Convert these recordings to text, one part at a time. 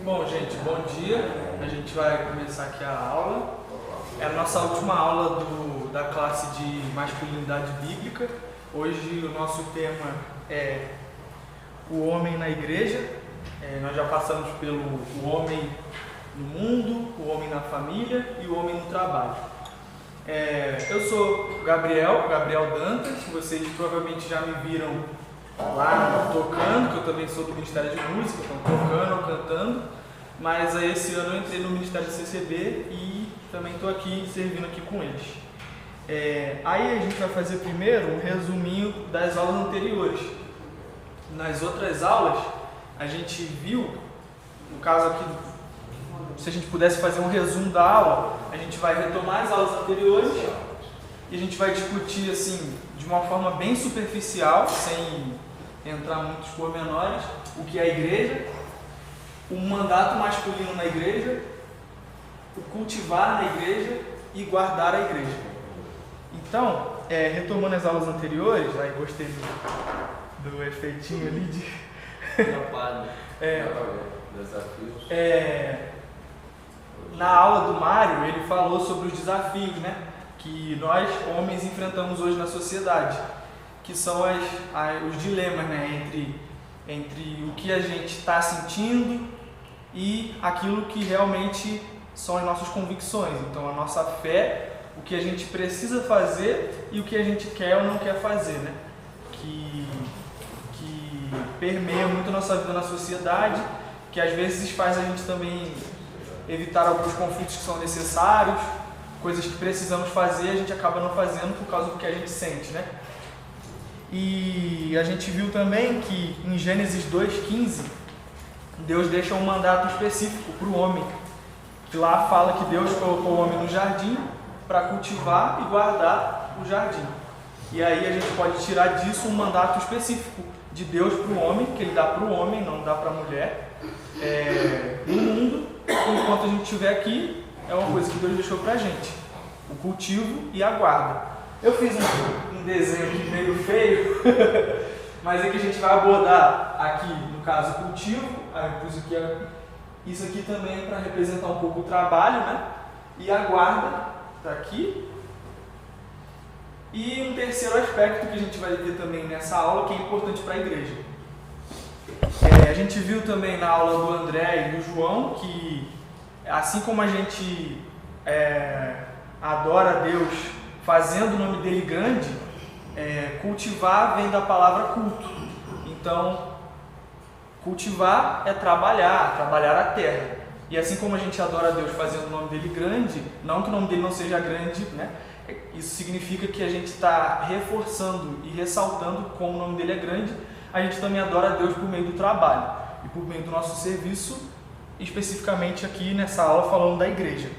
Bom, gente, bom dia. A gente vai começar aqui a aula. É a nossa última aula da classe de masculinidade bíblica. Hoje o nosso tema é o homem na igreja. Nós já passamos pelo o homem no mundo, o homem na família e o homem no trabalho. Eu sou Gabriel Dantas. Vocês provavelmente já me viram lá tocando, que eu também sou do Ministério de Música, então tocando ou cantando, mas aí esse ano eu entrei no Ministério do CCB e também estou aqui servindo aqui com eles. Aí a gente vai fazer primeiro um resuminho das aulas anteriores. Nas outras aulas a gente viu, no caso aqui, se a gente pudesse fazer um resumo da aula, a gente vai retomar as aulas anteriores e a gente vai discutir assim, de uma forma bem superficial, sem entrar muitos pormenores, o que é a igreja, o mandato masculino na igreja, o cultivar na igreja e guardar a igreja. Então, retomando as aulas anteriores, aí gostei do efeitinho ali de... Desafios. Na aula do Mário, ele falou sobre os desafios, né, que nós, homens, enfrentamos hoje na sociedade, que são os dilemas, né, entre o que a gente está sentindo e aquilo que realmente são as nossas convicções. Então, a nossa fé, o que a gente precisa fazer e o que a gente quer ou não quer fazer, né, que permeia muito a nossa vida na sociedade, que às vezes faz a gente também evitar alguns conflitos que são necessários, coisas que precisamos fazer, a gente acaba não fazendo por causa do que a gente sente, né? E a gente viu também que em Gênesis 2:15, Deus deixa um mandato específico para o homem, que lá fala que Deus colocou o homem no jardim para cultivar e guardar o jardim. E aí a gente pode tirar disso um mandato específico de Deus para o homem, que ele dá para o homem, não dá para a mulher, no mundo. Enquanto a gente estiver aqui, é uma coisa que Deus deixou para a gente, o cultivo e a guarda. Eu fiz um desenho aqui meio feio, mas é que a gente vai abordar aqui, no caso, o cultivo. Aí eu pus aqui, isso aqui também é para representar um pouco o trabalho, né? E a guarda está aqui. E um terceiro aspecto que a gente vai ver também nessa aula, que é importante para a igreja. A gente viu também na aula do André e do João que, assim como a gente adora a Deus fazendo o nome dele grande, cultivar vem da palavra culto. Então, cultivar é trabalhar a terra. E assim como a gente adora a Deus fazendo o nome dele grande, não que o nome dele não seja grande, né? Isso significa que a gente está reforçando e ressaltando como o nome dele é grande. A gente também adora a Deus por meio do trabalho e por meio do nosso serviço, especificamente aqui nessa aula falando da igreja.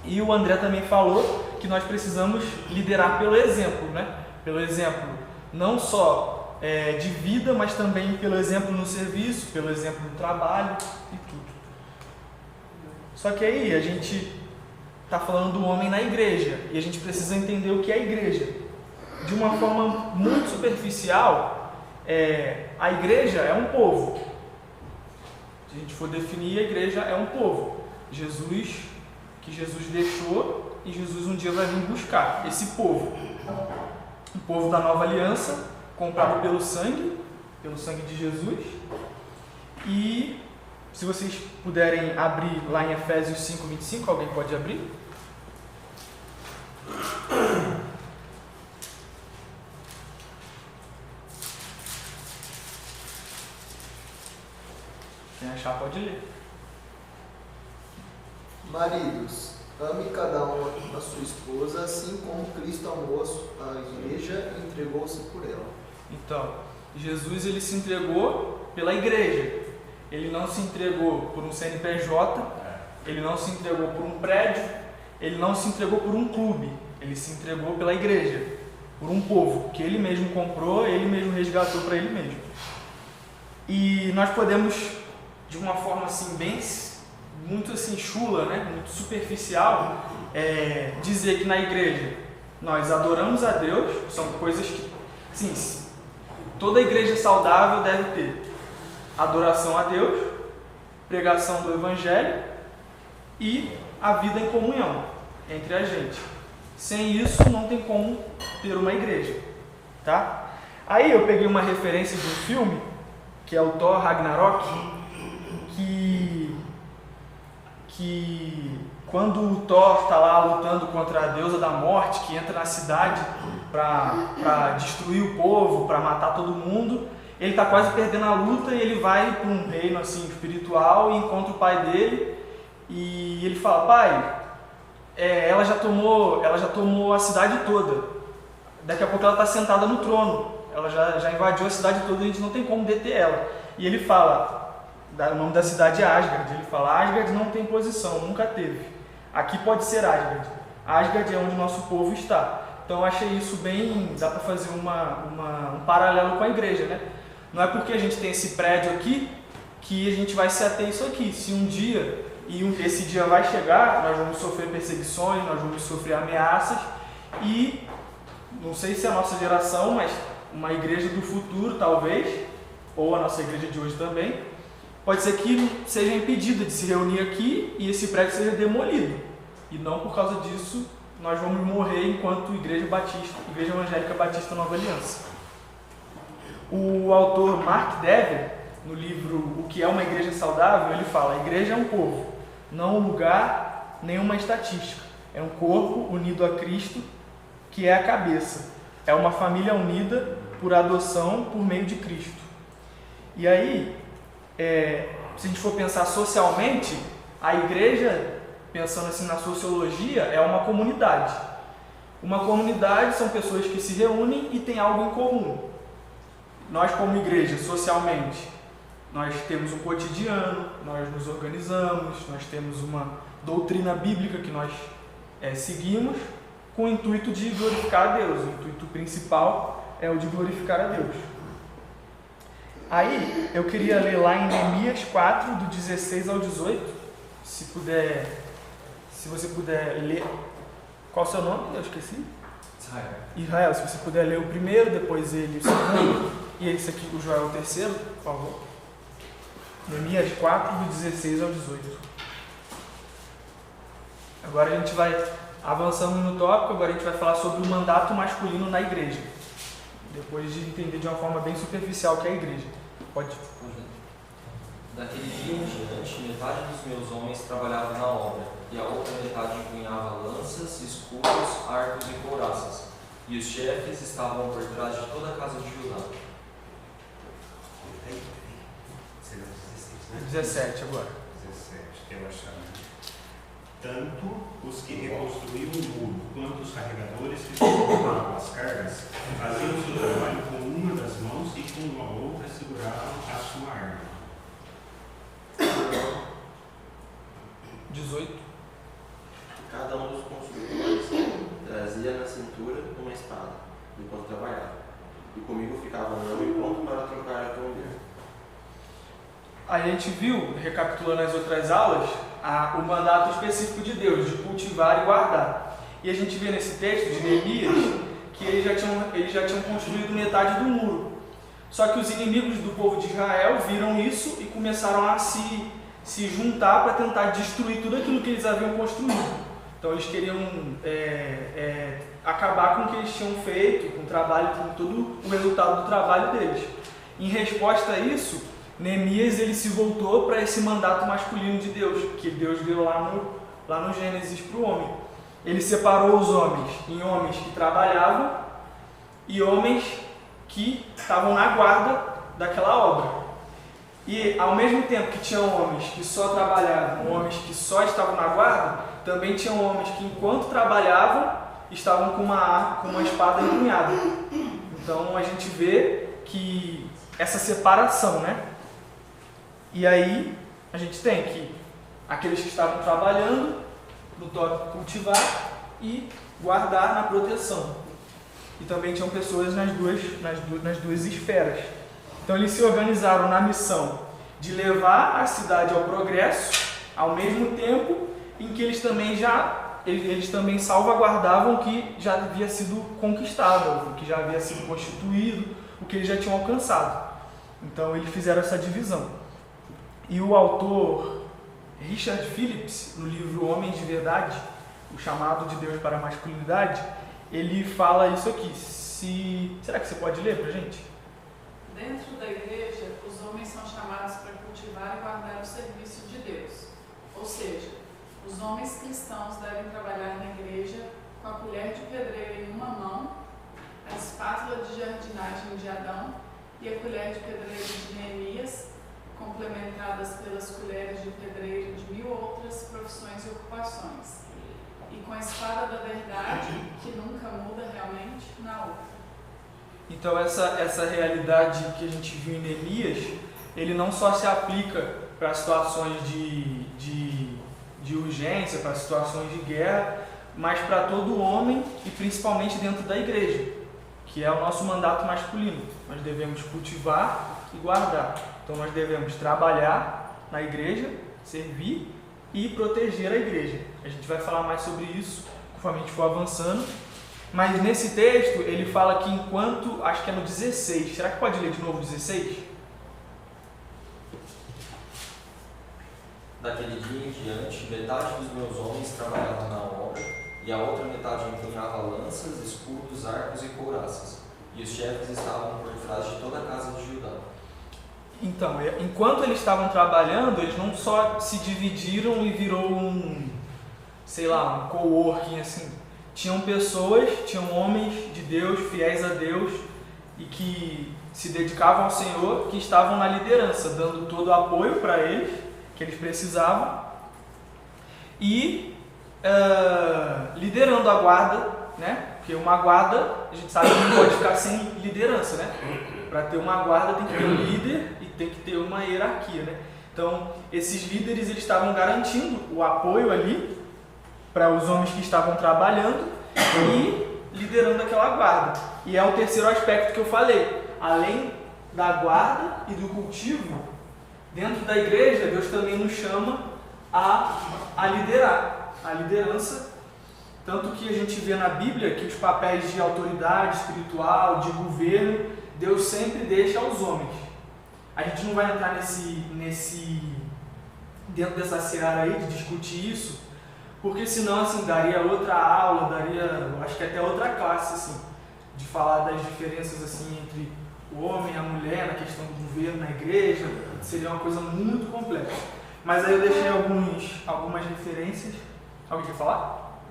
E o André também falou que nós precisamos liderar pelo exemplo, né? Pelo exemplo não só de vida, mas também pelo exemplo no serviço, pelo exemplo no trabalho e tudo. Só que aí a gente está falando do homem na igreja e a gente precisa entender o que é a igreja. De uma forma muito superficial, a igreja é um povo. Se a gente for definir, a igreja é um povo. Que Jesus deixou e Jesus um dia vai vir buscar esse povo. O povo da nova aliança, comprado pelo sangue de Jesus. E se vocês puderem abrir lá em Efésios 5:25, alguém pode abrir? Quem achar pode ler. Maridos, ame cada um a sua esposa, assim como Cristo amou a igreja e entregou-se por ela. Então, Jesus ele se entregou pela igreja. Ele não se entregou por um CNPJ, ele não se entregou por um prédio, ele não se entregou por um clube. Ele se entregou pela igreja, por um povo que ele mesmo comprou, ele mesmo resgatou para ele mesmo. E nós podemos, de uma forma assim muito assim chula, né, muito superficial, dizer que na igreja nós adoramos a Deus. São coisas que, sim, toda igreja saudável deve ter: adoração a Deus, pregação do Evangelho e a vida em comunhão entre a gente. Sem isso, não tem como ter uma igreja, tá? Aí eu peguei uma referência de um filme, que é o Thor Ragnarok, que quando o Thor está lá lutando contra a deusa da morte, que entra na cidade para destruir o povo, para matar todo mundo, ele está quase perdendo a luta e ele vai para um reino assim espiritual e encontra o pai dele e ele fala: pai, ela já tomou a cidade toda, daqui a pouco ela está sentada no trono, ela já invadiu a cidade toda, a gente não tem como deter ela. E ele fala, o nome da cidade é Asgard, ele fala: Asgard não tem posição, nunca teve, aqui pode ser Asgard, Asgard é onde o nosso povo está. Então eu achei isso bem, dá para fazer um paralelo com a igreja, né? Não é porque a gente tem esse prédio aqui que a gente vai se ater isso aqui. Se um dia, esse dia vai chegar, nós vamos sofrer perseguições, nós vamos sofrer ameaças e não sei se é a nossa geração, mas uma igreja do futuro talvez, ou a nossa igreja de hoje também, pode ser que seja impedida de se reunir aqui e esse prédio seja demolido. E não por causa disso nós vamos morrer enquanto Igreja Evangélica Batista Nova Aliança. O autor Mark Dever, no livro O que é uma Igreja Saudável, ele fala: a igreja é um povo, não um lugar, nem uma estatística. É um corpo unido a Cristo, que é a cabeça. É uma família unida por adoção por meio de Cristo. E aí, se a gente for pensar socialmente, a igreja, pensando assim na sociologia, é uma comunidade. Uma comunidade são pessoas que se reúnem e têm algo em comum. Nós, como igreja, socialmente, nós temos um cotidiano, nós nos organizamos, nós temos uma doutrina bíblica que nós seguimos com o intuito de glorificar a Deus. O intuito principal é o de glorificar a Deus. Aí, eu queria ler lá em Neemias 4, do 16 ao 18, se você puder ler. Qual o seu nome? Eu esqueci. Israel, se você puder ler o primeiro, depois ele o segundo, e esse aqui, o Joel, o terceiro, por favor. Neemias 4, do 16 ao 18. Agora a gente vai avançando no tópico, agora a gente vai falar sobre o mandato masculino na igreja. Depois de entender de uma forma bem superficial o que é a igreja. Pode. Daquele dia em diante, metade dos meus homens trabalhava na obra, e a outra metade empunhava lanças, escudos, arcos e couraças, e os chefes estavam por trás de toda a casa de Judá. 17 agora. 17, eu achava. Tanto os que reconstruíam o muro, quanto os carregadores que transportavam as cargas, faziam o seu trabalho com uma das mãos e com a outra seguravam a sua arma. 18. Cada um dos construtores trazia na cintura uma espada, enquanto trabalhava, e comigo ficava um homem pronto para trocar com ele. A gente viu, recapitulando as outras aulas, o mandato específico de Deus, de cultivar e guardar. E a gente vê nesse texto de Neemias que eles já tinham construído metade do muro. Só que os inimigos do povo de Israel viram isso e começaram a se juntar para tentar destruir tudo aquilo que eles haviam construído. Então eles queriam acabar com o que eles tinham feito, com o trabalho, com todo o resultado do trabalho deles. Em resposta a isso, Neemias ele se voltou para esse mandato masculino de Deus, que Deus deu lá no Gênesis para o homem. Ele separou os homens em homens que trabalhavam e homens que estavam na guarda daquela obra. E ao mesmo tempo que tinham homens que só trabalhavam, homens que só estavam na guarda, também tinham homens que enquanto trabalhavam estavam com uma espada empunhada. Então a gente vê que essa separação, né? E aí a gente tem que aqueles que estavam trabalhando no tópico cultivar e guardar na proteção. E também tinham pessoas nas duas esferas. Então eles se organizaram na missão de levar a cidade ao progresso, ao mesmo tempo em que eles também salvaguardavam o que já havia sido conquistado, o que já havia sido constituído, o que eles já tinham alcançado. Então eles fizeram essa divisão. E o autor Richard Phillips, no livro Homens de Verdade, o chamado de Deus para a masculinidade, ele fala isso aqui. Será que você pode ler para a gente? Dentro da igreja, os homens são chamados para cultivar e guardar o serviço de Deus. Ou seja, os homens cristãos devem trabalhar na igreja com a colher de pedreiro em uma mão, a espátula de jardinagem de Adão e a colher de pedreiro de Neemias, complementadas pelas colheres de pedreiro de 1000 outras profissões e ocupações. E com a espada da verdade, que nunca muda realmente, na outra. Então essa realidade que a gente viu em Neemias, ele não só se aplica para situações de urgência, para situações de guerra, mas para todo homem e principalmente dentro da igreja, que é o nosso mandato masculino. Nós devemos cultivar e guardar. Então nós devemos trabalhar na igreja, servir e proteger a igreja. A gente vai falar mais sobre isso conforme a gente for avançando. Mas nesse texto ele fala que enquanto, acho que é no 16, será que pode ler de novo 16? Daquele dia em diante, metade dos meus homens trabalhava na obra, e a outra metade empunhava lanças, escudos, arcos e couraças. E os chefes estavam por trás de toda a casa de Judá. Então, enquanto eles estavam trabalhando, eles não só se dividiram e virou um coworking assim. Tinham pessoas, tinham homens de Deus, fiéis a Deus, e que se dedicavam ao Senhor, que estavam na liderança, dando todo o apoio para eles, que eles precisavam, e liderando a guarda, né? Porque uma guarda, a gente sabe que não pode ficar sem liderança, né? Para ter uma guarda tem que ter um líder e tem que ter uma hierarquia, né? Então, esses líderes eles estavam garantindo o apoio ali para os homens que estavam trabalhando e liderando aquela guarda. E é o terceiro aspecto que eu falei. Além da guarda e do cultivo, dentro da igreja, Deus também nos chama a liderar. A liderança, tanto que a gente vê na Bíblia que os papéis de autoridade espiritual, de governo, Deus sempre deixa aos homens. A gente não vai entrar dentro dessa seara aí de discutir isso, porque senão assim, daria outra aula, acho que até outra classe assim, de falar das diferenças assim, entre o homem e a mulher na questão do governo na igreja. Seria uma coisa muito complexa. Mas aí eu deixei algumas referências. Alguém quer falar?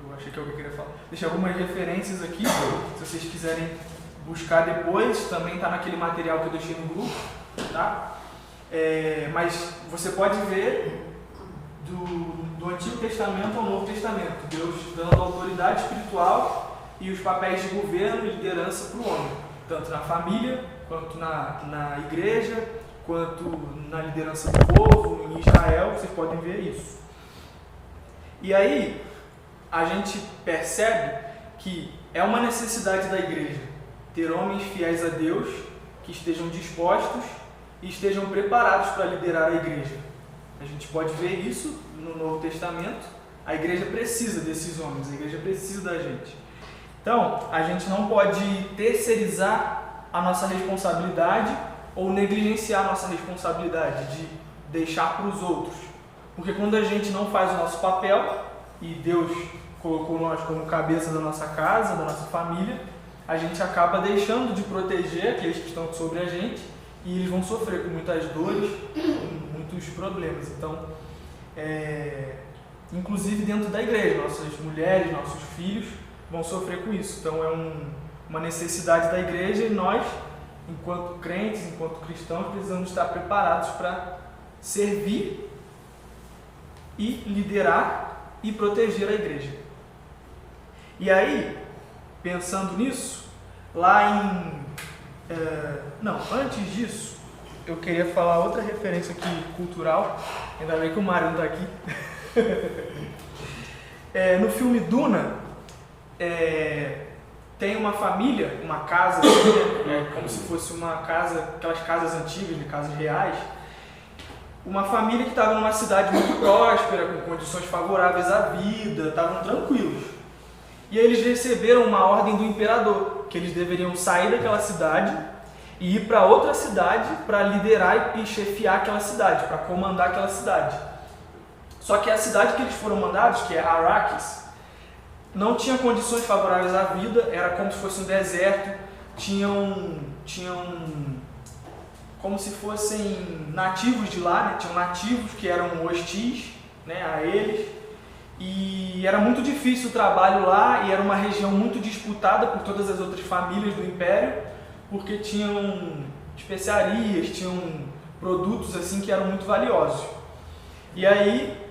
Eu achei que alguém queria falar. Deixei algumas referências aqui, se vocês quiserem buscar depois, também está naquele material que eu deixei no grupo, tá? Mas você pode ver do Antigo Testamento ao Novo Testamento, Deus dando autoridade espiritual e os papéis de governo e liderança para o homem, tanto na família, quanto na igreja, quanto na liderança do povo, em Israel, vocês podem ver isso. E aí, a gente percebe que é uma necessidade da igreja ter homens fiéis a Deus, que estejam dispostos e estejam preparados para liderar a igreja. A gente pode ver isso no Novo Testamento. A igreja precisa desses homens, a igreja precisa da gente. Então, a gente não pode terceirizar a nossa responsabilidade ou negligenciar a nossa responsabilidade de deixar para os outros. Porque quando a gente não faz o nosso papel, e Deus colocou nós como cabeça da nossa casa, da nossa família, a gente acaba deixando de proteger aqueles que estão sobre a gente e eles vão sofrer com muitas dores, com muitos problemas. Então, inclusive dentro da igreja, nossas mulheres, nossos filhos vão sofrer com isso. Então é uma necessidade da igreja e nós, enquanto crentes, enquanto cristãos, precisamos estar preparados para servir e liderar e proteger a igreja. E aí, pensando nisso, antes disso, eu queria falar outra referência aqui cultural, ainda bem que o Mário não está aqui. No filme Duna, tem uma família, uma casa, como se fosse uma casa, aquelas casas antigas, de casas reais, uma família que estava numa cidade muito próspera, com condições favoráveis à vida, estavam tranquilos. E aí eles receberam uma ordem do imperador, que eles deveriam sair daquela cidade e ir para outra cidade para liderar e chefiar aquela cidade, para comandar aquela cidade. Só que a cidade que eles foram mandados, que é Arrakis, não tinha condições favoráveis à vida, era como se fosse um deserto, tinham como se fossem nativos de lá, né? Tinham nativos que eram hostis, né, a eles, e era muito difícil o trabalho lá, e era uma região muito disputada por todas as outras famílias do Império, porque tinham especiarias, tinham produtos assim que eram muito valiosos. E aí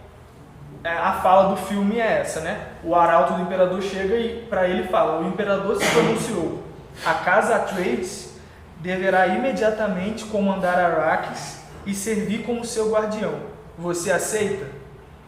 a fala do filme é essa, né? O arauto do imperador chega e para ele fala: o imperador se pronunciou, a casa Atreides deverá imediatamente comandar Arrakis e servir como seu guardião. Você aceita?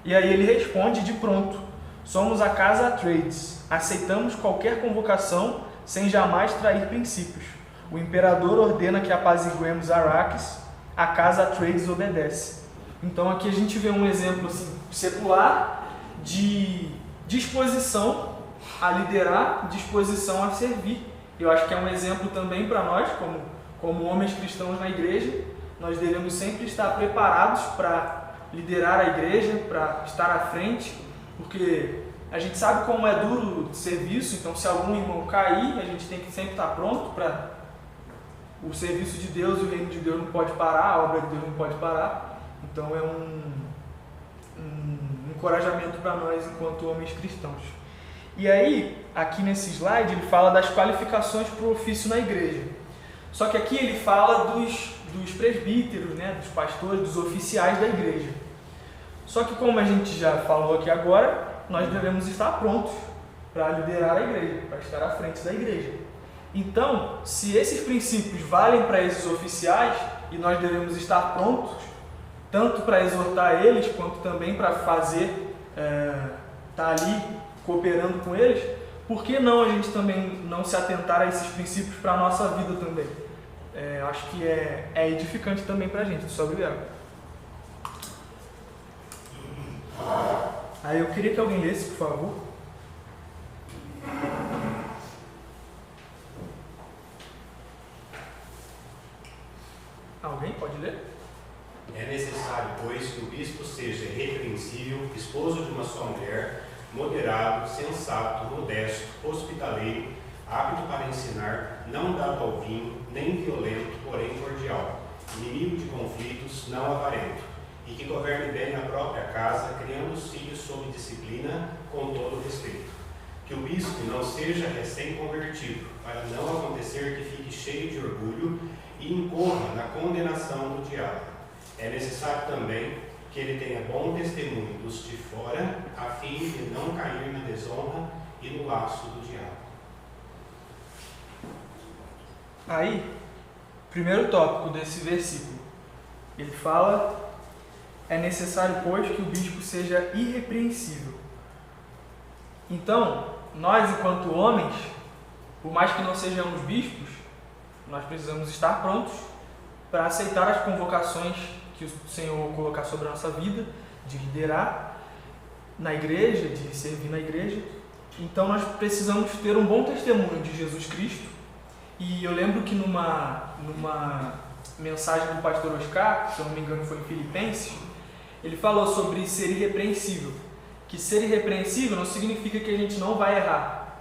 E aí ele responde de pronto: somos a casa Atreides, aceitamos qualquer convocação sem jamais trair princípios. O imperador ordena que apaziguemos Arrakis, a casa Atreides obedece. Então aqui a gente vê um exemplo assim, secular de disposição a liderar, disposição a servir. Eu acho que é um exemplo também para nós, como homens cristãos na igreja. Nós devemos sempre estar preparados para liderar a igreja, para estar à frente, porque a gente sabe como é duro o serviço. Então, se algum irmão cair, a gente tem que sempre estar pronto para o serviço de Deus, e o reino de Deus não pode parar, a obra de Deus não pode parar. Então é um encorajamento para nós enquanto homens cristãos. E aí, aqui nesse slide, ele fala das qualificações para o ofício na igreja. Só que aqui ele fala dos presbíteros, né, dos pastores, dos oficiais da igreja. Só que como a gente já falou aqui agora, nós devemos estar prontos para liderar a igreja, para estar à frente da igreja. Então, se esses princípios valem para esses oficiais, e nós devemos estar prontos, tanto para exortar eles, quanto também para fazer, estar ali cooperando com eles, por que não a gente também não se atentar a esses princípios para a nossa vida também? Acho que é edificante também para a gente. Só obrigado. Aí eu queria que alguém lesse, por favor. Alguém pode ler? É necessário, pois, que o bispo seja irrepreensível, esposo de uma só mulher, moderado, sensato, modesto, hospitaleiro, apto para ensinar, não dado ao vinho, nem violento, porém cordial, inimigo de conflitos, não avarento, e que governe bem a própria casa, criando os filhos sob disciplina, com todo respeito. Que o bispo não seja recém-convertido, para não acontecer que fique cheio de orgulho e incorra na condenação do diabo. É necessário também que ele tenha bom testemunho dos de fora, a fim de não cair na desonra e no laço do diabo. Aí, primeiro tópico desse versículo, ele fala: é necessário, pois, que o bispo seja irrepreensível. Então, nós, enquanto homens, por mais que não sejamos bispos, nós precisamos estar prontos para aceitar as convocações que o Senhor colocar sobre a nossa vida, de liderar na igreja, de servir na igreja. Então nós precisamos ter um bom testemunho de Jesus Cristo. E eu lembro que numa mensagem do pastor Oscar, se eu não me engano foi em Filipenses, ele falou sobre ser irrepreensível. Que ser irrepreensível não significa que a gente não vai errar.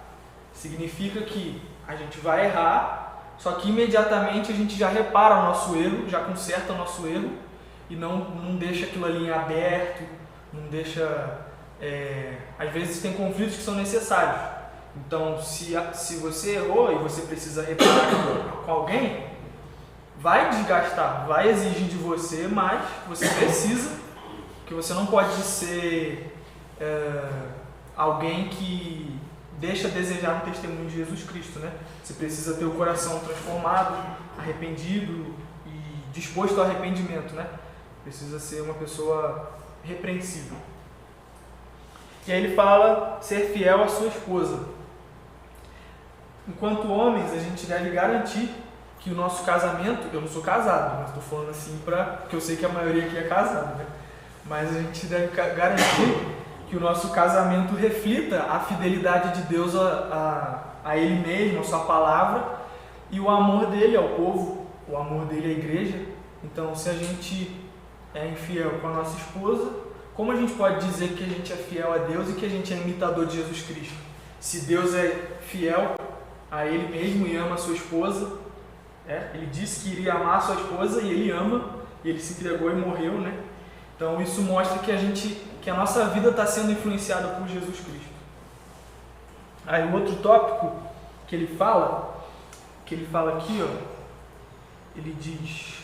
Significa que a gente vai errar, só que imediatamente a gente já repara o nosso erro, já conserta o nosso erro, e não deixa aquilo ali em aberto, não deixa... às vezes tem conflitos que são necessários. Então, se você errou e você precisa reparar com alguém, vai desgastar, vai exigir de você, mas você precisa, porque você não pode ser alguém que deixa a desejar um testemunho de Jesus Cristo, né? Você precisa ter o coração transformado, arrependido e disposto ao arrependimento, né? Precisa ser uma pessoa repreensível. E aí ele fala ser fiel à sua esposa. Enquanto homens, a gente deve garantir que o nosso casamento... Eu não sou casado, mas estou falando assim porque eu sei que a maioria aqui é casada, né? Mas a gente deve garantir que o nosso casamento reflita a fidelidade de Deus a Ele mesmo, a sua palavra, e o amor dele ao povo. o amor dele à igreja. Então, se a gente é infiel com a nossa esposa, como a gente pode dizer que a gente é fiel a Deus e que a gente é imitador de Jesus Cristo? Se Deus é fiel a Ele mesmo e ama a sua esposa, Ele disse que iria amar a sua esposa e Ele ama, e Ele se entregou e morreu, né? Então isso mostra que a nossa vida está sendo influenciada por Jesus Cristo. Aí o outro tópico que ele fala aqui, ele diz,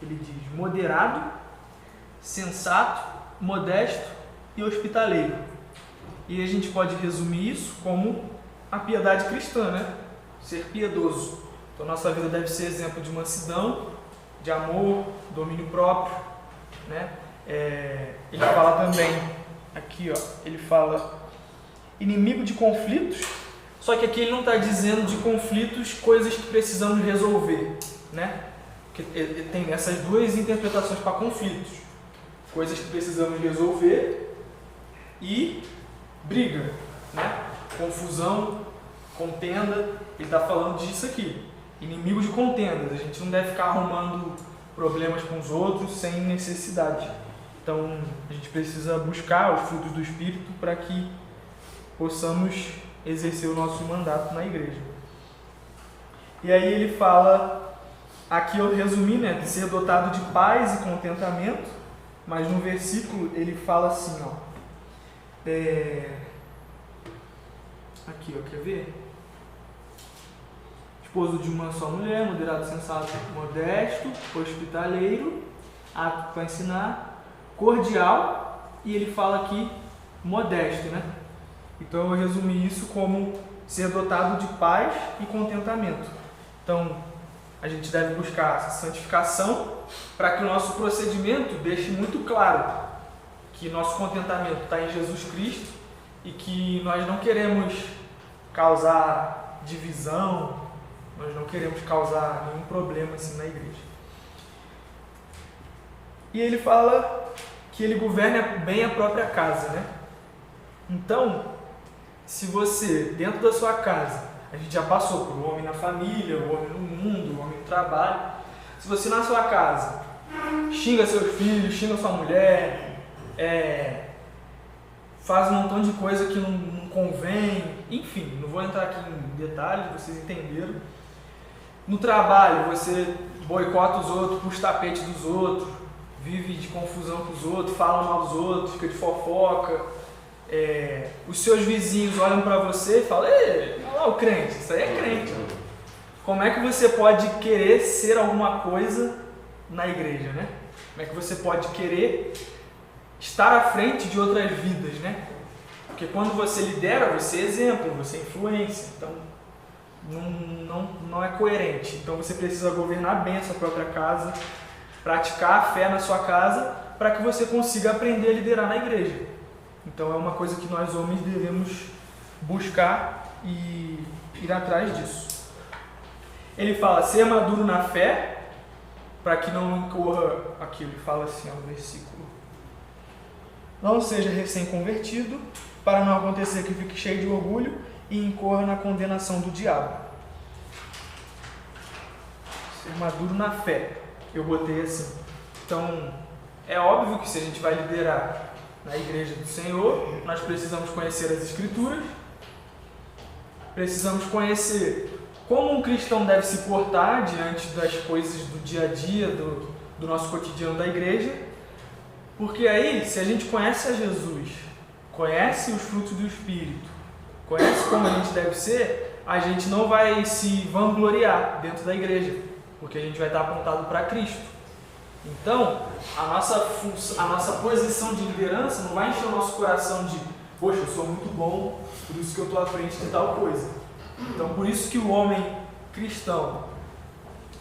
ele diz moderado, sensato, modesto e hospitaleiro. E a gente pode resumir isso como a piedade cristã, né? Ser piedoso. Então nossa vida deve ser exemplo de mansidão, de amor, domínio próprio, né? Ele fala também aqui, ele fala inimigo de conflitos, só que aqui ele não está dizendo de conflitos coisas que precisamos resolver, né? Porque tem essas duas interpretações para conflitos, coisas que precisamos resolver e briga, né? Confusão, contenda, ele está falando disso aqui, inimigo de contendas. A gente não deve ficar arrumando problemas com os outros sem necessidade. Então a gente precisa buscar os frutos do Espírito para que possamos exercer o nosso mandato na igreja. E aí ele fala, aqui eu resumi, né, de ser dotado de paz e contentamento, mas no versículo ele fala assim, aqui, quer ver? Esposo de uma só mulher, moderado, sensato, modesto, hospitaleiro, apto para ensinar, cordial, e ele fala aqui modesto, né? Então eu resumi isso como ser dotado de paz e contentamento. Então a gente deve buscar a santificação para que o nosso procedimento deixe muito claro que nosso contentamento está em Jesus Cristo e que nós não queremos causar divisão, nós não queremos causar nenhum problema assim na igreja. E ele fala que ele governa bem a própria casa, né? Então, se você, dentro da sua casa, a gente já passou por o homem na família, o homem no mundo, o homem no trabalho. Se você na sua casa xinga seus filhos, xinga sua mulher, faz um montão de coisa que não convém, enfim, não vou entrar aqui em detalhes, vocês entenderam. No trabalho, você boicota os outros, puxa o tapete dos outros, vive de confusão com os outros, fala mal dos outros, fica de fofoca. Os seus vizinhos olham para você e falam: ei, olha lá o crente, isso aí é crente. Como é que você pode querer ser alguma coisa na igreja, né? Como é que você pode querer estar à frente de outras vidas, né? Porque quando você lidera, você é exemplo, você é influência, então não é coerente. Então você precisa governar bem a sua própria casa, praticar a fé na sua casa, para que você consiga aprender a liderar na igreja. Então é uma coisa que nós homens devemos buscar e ir atrás disso. Ele fala ser maduro na fé, para que não incorra, aqui ele fala assim no versículo: não seja recém-convertido, para não acontecer que fique cheio de orgulho e incorra na condenação do diabo. Ser maduro na fé, eu botei assim. Então é óbvio que se a gente vai liderar na igreja do Senhor, nós precisamos conhecer as Escrituras, precisamos conhecer como um cristão deve se portar diante das coisas do dia a dia, do nosso cotidiano da igreja, porque aí, se a gente conhece a Jesus, conhece os frutos do Espírito, conhece como a gente deve ser, a gente não vai se vangloriar dentro da igreja, porque a gente vai estar apontado para Cristo. Então, a nossa posição de liderança não vai encher o nosso coração de: poxa, eu sou muito bom, por isso que eu estou à frente de tal coisa. Então, por isso que o homem cristão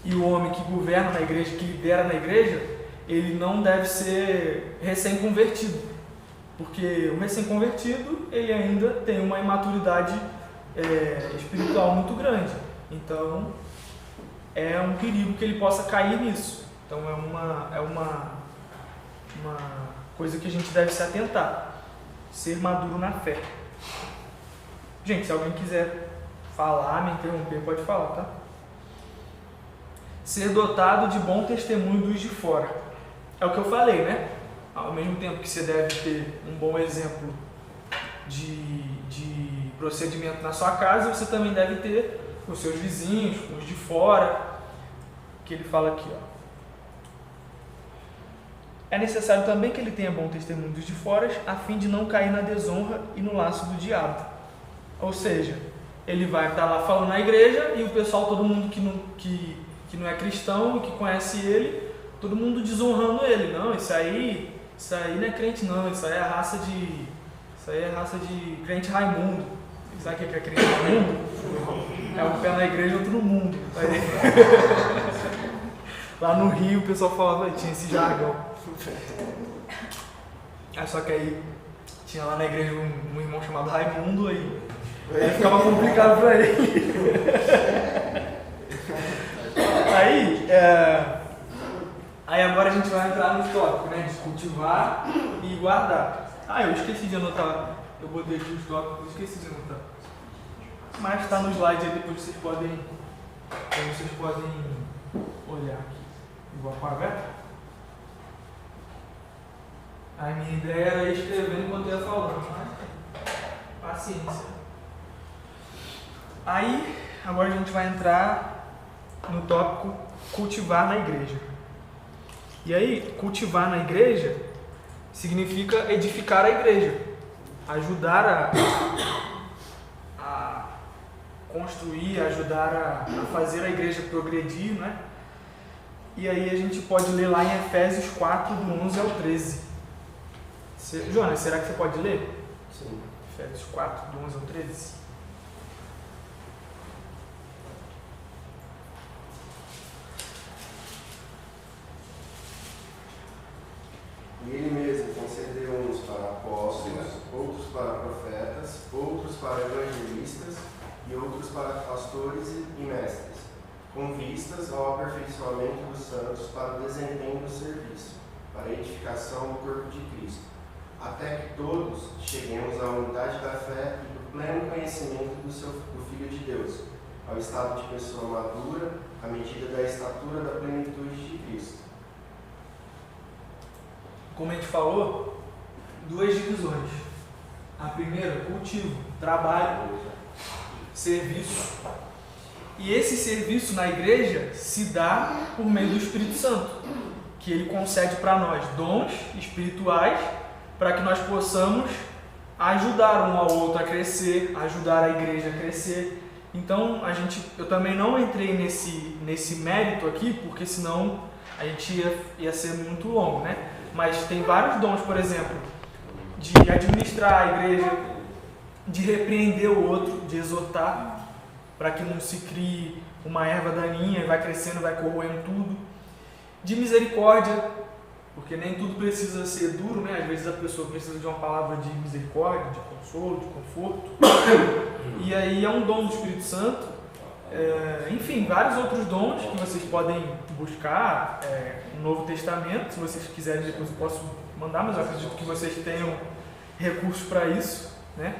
e o homem que governa na igreja, que lidera na igreja, ele não deve ser recém-convertido. Porque o recém-convertido, ele ainda tem uma imaturidade espiritual muito grande. Então, é um perigo que ele possa cair nisso. Então é uma coisa que a gente deve se atentar, ser maduro na fé. Gente, se alguém quiser falar, me interromper, pode falar, tá? ser dotado de bom testemunho dos de fora. É o que eu falei, né? Ao mesmo tempo que você deve ter um bom exemplo de procedimento na sua casa, você também deve ter os seus vizinhos, os de fora, que ele fala aqui, ó. É necessário também que ele tenha bom testemunho dos de fora, a fim de não cair na desonra e no laço do diabo. Ou seja, ele vai estar lá falando na igreja e o pessoal, todo mundo que não é cristão e que conhece ele, todo mundo desonrando ele. Não, isso aí não é crente não, isso aí é raça de crente Raimundo. Sabe o que é crente Raimundo? É um pé na igreja e outro no mundo. Lá no Rio o pessoal falava, tinha esse jargão. Só que aí tinha lá na igreja um irmão chamado Raimundo, aí ficava complicado pra ele. Aí agora a gente vai entrar no tópico, né? De cultivar e guardar. Eu esqueci de anotar. Eu botei aqui os tópicos, esqueci de anotar. Mas está no slide aí, depois vocês podem olhar aqui. Igual com a Vera. A minha ideia era ir escrevendo enquanto eu ia falando, mas paciência. Aí, agora a gente vai entrar no tópico cultivar na igreja. E aí, cultivar na igreja significa edificar a igreja, ajudar a construir, ajudar a fazer a igreja progredir, né? E aí a gente pode ler lá em Efésios 4, do 11 ao 13. Jonas, será que você pode ler? Sim. Efésios 4, do 11 ao 13. E ele mesmo concedeu uns para apóstolos, outros para profetas, outros para evangelistas e outros para pastores e mestres, com vistas ao aperfeiçoamento dos santos para o desempenho do serviço, para a edificação do corpo de Cristo, até que todos cheguemos à unidade da fé e do pleno conhecimento do Filho de Deus, ao estado de pessoa madura, à medida da estatura da plenitude de Cristo. Como a gente falou, duas divisões. A primeira, cultivo, trabalho, serviço. E esse serviço na igreja se dá por meio do Espírito Santo, que ele concede para nós dons espirituais para que nós possamos ajudar um ao outro a crescer, ajudar a igreja a crescer. Então, eu também não entrei nesse mérito aqui, porque senão a gente ia ser muito longo, né? Mas tem vários dons, por exemplo, de administrar a igreja, de repreender o outro, de exortar, para que não se crie uma erva daninha e vai crescendo, vai corroendo tudo. De misericórdia, porque nem tudo precisa ser duro, né? Às vezes a pessoa precisa de uma palavra de misericórdia, de consolo, de conforto. E aí é um dom do Espírito Santo. Enfim, vários outros dons que vocês podem buscar no Novo Testamento. Se vocês quiserem, depois eu posso mandar, mas eu acredito que vocês tenham recursos para isso, né?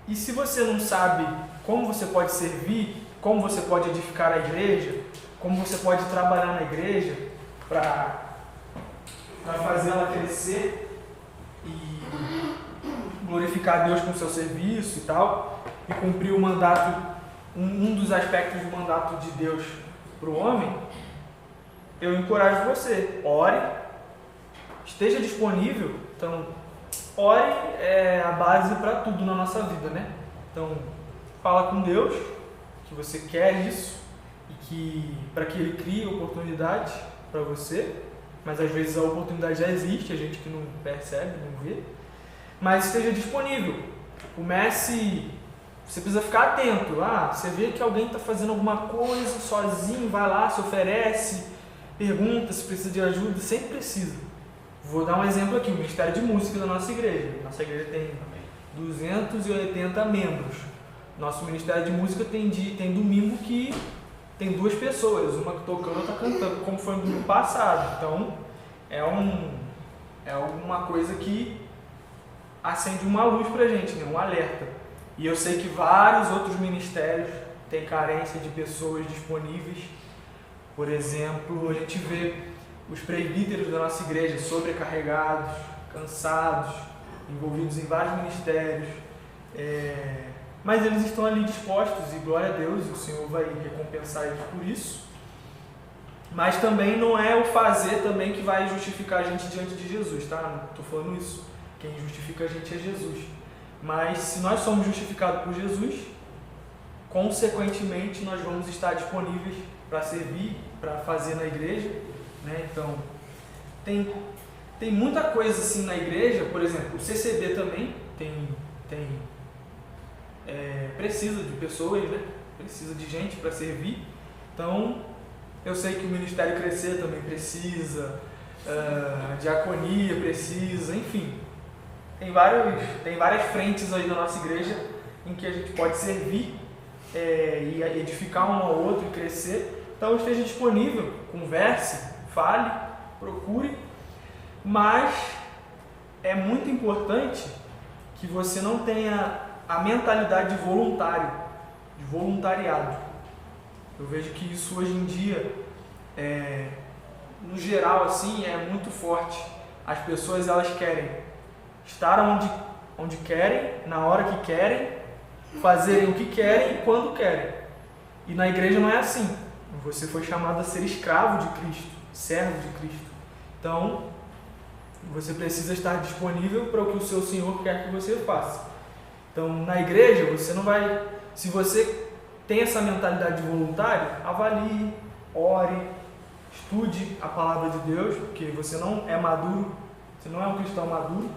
E se você não sabe como você pode servir, como você pode edificar a igreja, como você pode trabalhar na igreja para fazer ela crescer e glorificar a Deus com o seu serviço e tal, e cumprir o mandato, um dos aspectos do mandato de Deus para o homem, eu encorajo você, ore, esteja disponível. Então, ore é a base para tudo na nossa vida, né? Então, fala com Deus que você quer isso e para que Ele crie oportunidades para você, mas às vezes a oportunidade já existe, a gente que não percebe, não vê, mas esteja disponível. Comece, você precisa ficar atento. Você vê que alguém está fazendo alguma coisa sozinho, vai lá, se oferece, pergunta se precisa de ajuda, sempre precisa. Vou dar um exemplo aqui, o Ministério de Música da nossa igreja. Nossa igreja tem 280 membros. Nosso Ministério de Música tem domingo que tem 2 pessoas, uma tocando e outra cantando, como foi no domingo passado. Então, é alguma coisa que acende uma luz pra gente, né? Um alerta. E eu sei que vários outros ministérios tem carência de pessoas disponíveis. Por exemplo, a gente vê os presbíteros da nossa igreja sobrecarregados, cansados, envolvidos em vários ministérios, mas eles estão ali dispostos, e glória a Deus, o Senhor vai recompensar eles por isso. Mas também não é o fazer também que vai justificar a gente diante de Jesus, tá? Não estou falando isso. Quem justifica a gente é Jesus. Mas se nós somos justificados por Jesus, consequentemente nós vamos estar disponíveis para servir, para fazer na igreja, né? Então, tem muita coisa assim na igreja. Por exemplo, o CCB também precisa de pessoas, né? Precisa de gente para servir. Então, eu sei que o Ministério Crescer também precisa, a diaconia precisa, enfim. Tem várias frentes aí na nossa igreja em que a gente pode servir e edificar um ao outro e crescer. Então esteja disponível, converse, fale, procure, mas é muito importante que você não tenha a mentalidade de voluntário, de voluntariado. Eu vejo que isso hoje em dia, no geral, assim, é muito forte. As pessoas, elas querem estar onde querem, na hora que querem, fazerem o que querem e quando querem. E na igreja não é assim. Você foi chamado a ser escravo de Cristo, servo de Cristo. Então, você precisa estar disponível para o que o seu Senhor quer que você faça. Então, na igreja, você não vai... Se você tem essa mentalidade de voluntário, avalie, ore, estude a palavra de Deus, porque você não é maduro, você não é um cristão maduro,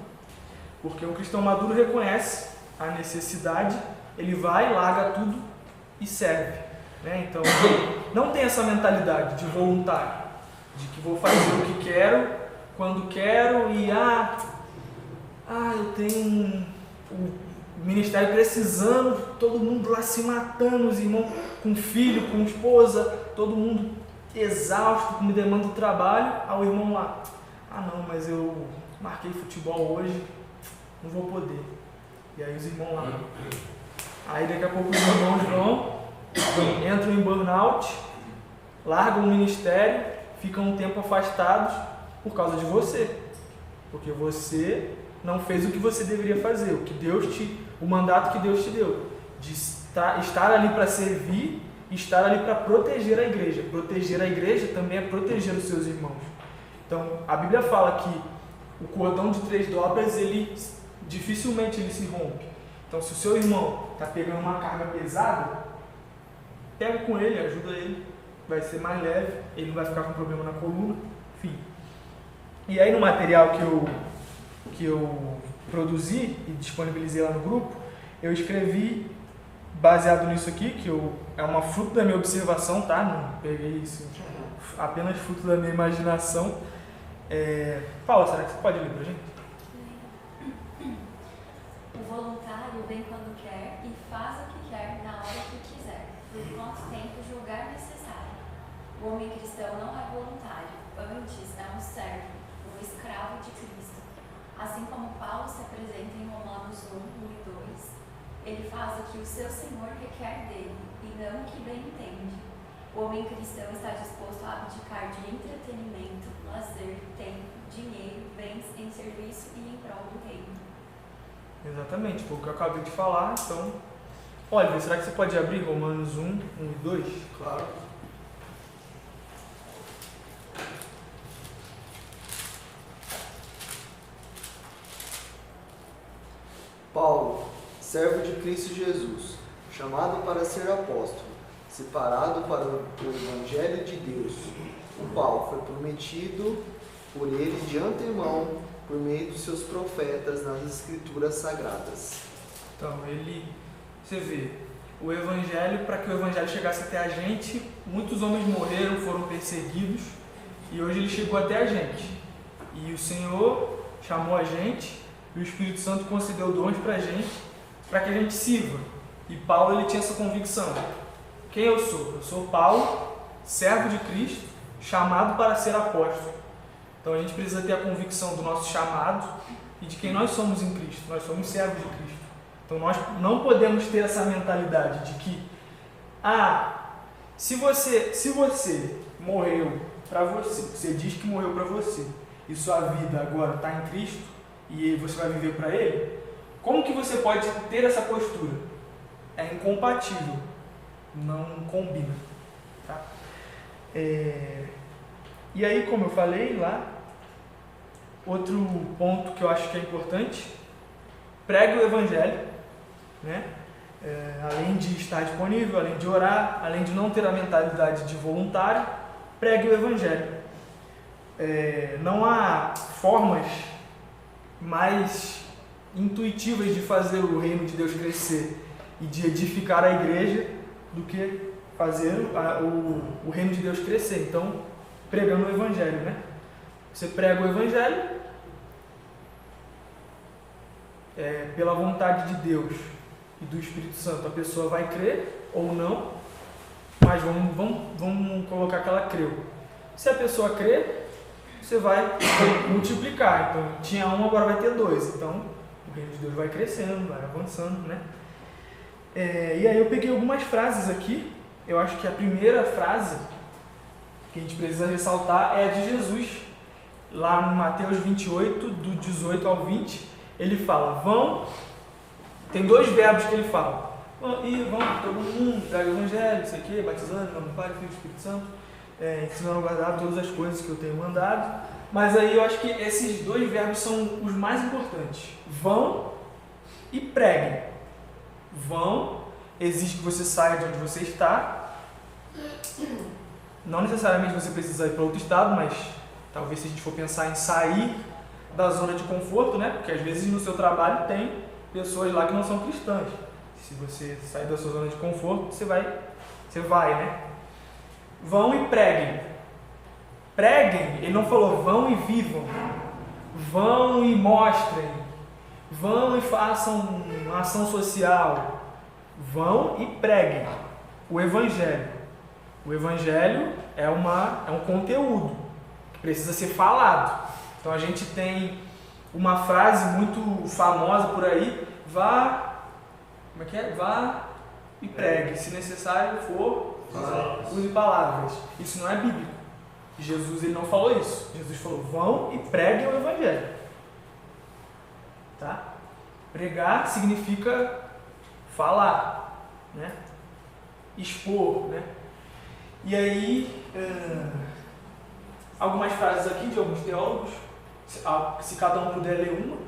porque um cristão maduro reconhece a necessidade, ele vai, larga tudo e serve, né? Então, não tem essa mentalidade de voluntário, de que vou fazer o que quero, quando quero e eu tenho o ministério precisando, todo mundo lá se matando, os irmãos com filho, com esposa, todo mundo exausto, com demanda do trabalho, o irmão lá, não, mas eu marquei futebol hoje, não vou poder. E aí os irmãos lá. Aí daqui a pouco os irmãos entram em burnout, largam o ministério, ficam um tempo afastados por causa de você. Porque você não fez o que você deveria fazer, o mandato que Deus te deu, de estar ali para servir, estar ali para proteger a igreja. Proteger a igreja também é proteger os seus irmãos. Então, a Bíblia fala que o cordão de 3 dobras, dificilmente ele se rompe. Então, se o seu irmão está pegando uma carga pesada, pega com ele, ajuda ele, vai ser mais leve, ele não vai ficar com problema na coluna, enfim. E aí no material que eu produzi e disponibilizei lá no grupo, eu escrevi, baseado nisso aqui, que é uma fruto da minha observação, tá? Não peguei isso, apenas fruto da minha imaginação. Paula, será que você pode ler pra gente? O voluntário vem quando quer e faz o que quer na hora que quiser, por quanto tempo julgar necessário. O homem cristão não é voluntário, antes é um servo, um escravo de Cristo. Assim como Paulo se apresenta em Romanos 1, 1 e 2, ele faz o que o seu Senhor requer dele e não o que bem entende. O homem cristão está disposto a abdicar de entretenimento, lazer, tempo, dinheiro, bens em serviço e em prol do reino. Exatamente, foi o que eu acabei de falar. Então, olha, será que você pode abrir Romanos 1, 1 e 2? Claro. Paulo, servo de Cristo Jesus, chamado para ser apóstolo, separado para o Evangelho de Deus, o qual foi prometido por ele de antemão, por meio dos seus profetas nas Escrituras Sagradas. Então, você vê, o Evangelho, para que o Evangelho chegasse até a gente, muitos homens morreram, foram perseguidos, e hoje ele chegou até a gente. E o Senhor chamou a gente, e o Espírito Santo concedeu dons para que a gente sirva. E Paulo, ele tinha essa convicção. Quem eu sou? Eu sou Paulo, servo de Cristo, chamado para ser apóstolo. Então a gente precisa ter a convicção do nosso chamado e de quem nós somos em Cristo. Nós somos servos de Cristo. Então nós não podemos ter essa mentalidade de que se você morreu para você diz que morreu para você, e sua vida agora está em Cristo, e você vai viver para Ele, como que você pode ter essa postura? É incompatível, não combina. Tá? E aí, como eu falei lá, outro ponto que eu acho que é importante, pregue o Evangelho, né? Além de estar disponível, além de orar, além de não ter a mentalidade de voluntário, pregue o Evangelho. Não há formas mais intuitivas de fazer o reino de Deus crescer e de edificar a igreja do que fazer o reino de Deus crescer. Então, pregando o Evangelho, né? Você prega o Evangelho pela vontade de Deus e do Espírito Santo. A pessoa vai crer ou não, mas vamos colocar que ela creu. Se a pessoa crer, você vai multiplicar. Então, tinha um, agora vai ter 2. Então, o reino de Deus vai crescendo, vai avançando, né? E aí eu peguei algumas frases aqui. Eu acho que a primeira frase que a gente precisa ressaltar é a de Jesus. Lá no Mateus 28, do 18 ao 20, ele fala, tem 2 verbos que ele fala. E vão todo mundo, pregar o Evangelho, não sei o quê, batizando, em nome do Pai, do Filho e do Espírito Santo, ensinando a guardar todas as coisas que eu tenho mandado. Mas aí eu acho que esses 2 verbos são os mais importantes. Vão e preguem. Vão, exige que você saia de onde você está. Não necessariamente você precisa ir para outro estado, mas talvez se a gente for pensar em sair da zona de conforto, né? Porque às vezes no seu trabalho tem pessoas lá que não são cristãs. Se você sair da sua zona de conforto, você vai, né? Vão e preguem. Preguem, ele não falou vão e vivam. Vão e mostrem. Vão e façam uma ação social. Vão e preguem o Evangelho. O Evangelho é um conteúdo que precisa ser falado. Então a gente tem uma frase muito famosa por aí, vá e pregue, se necessário for, use palavras. Isso não é bíblico. Jesus ele não falou isso. Jesus falou, vão e preguem o Evangelho. Tá? Pregar significa falar, né? Expor, né? E aí, algumas frases aqui de alguns teólogos, se cada um puder ler uma.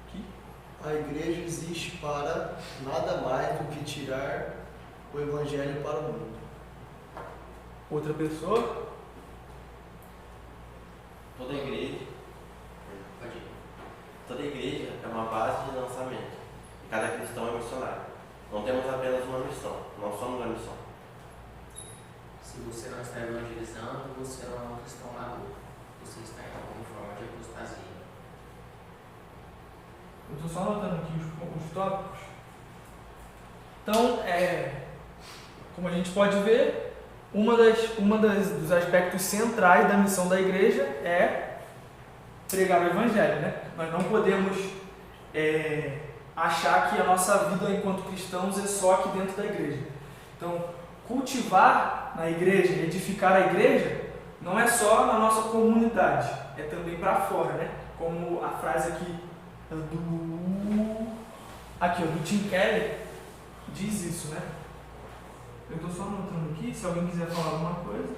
Aqui. A igreja existe para nada mais do que tirar o Evangelho para o mundo. Outra pessoa. Toda igreja é uma base de lançamento. E cada cristão é missionário. Não temos apenas uma missão, não somos uma missão. Se você não está evangelizando, você não é um cristão maduro. Você está em alguma forma de apostasia. Eu estou só anotando aqui os tópicos. Então, como a gente pode ver, dos aspectos centrais da missão da igreja é pregar o Evangelho, né? Nós não podemos achar que a nossa vida enquanto cristãos é só aqui dentro da igreja. Então, cultivar na igreja, edificar a igreja, não é só na nossa comunidade, é também para fora, né? Como a frase aqui do Tim Keller diz isso, né? Eu estou só anotando aqui, se alguém quiser falar alguma coisa.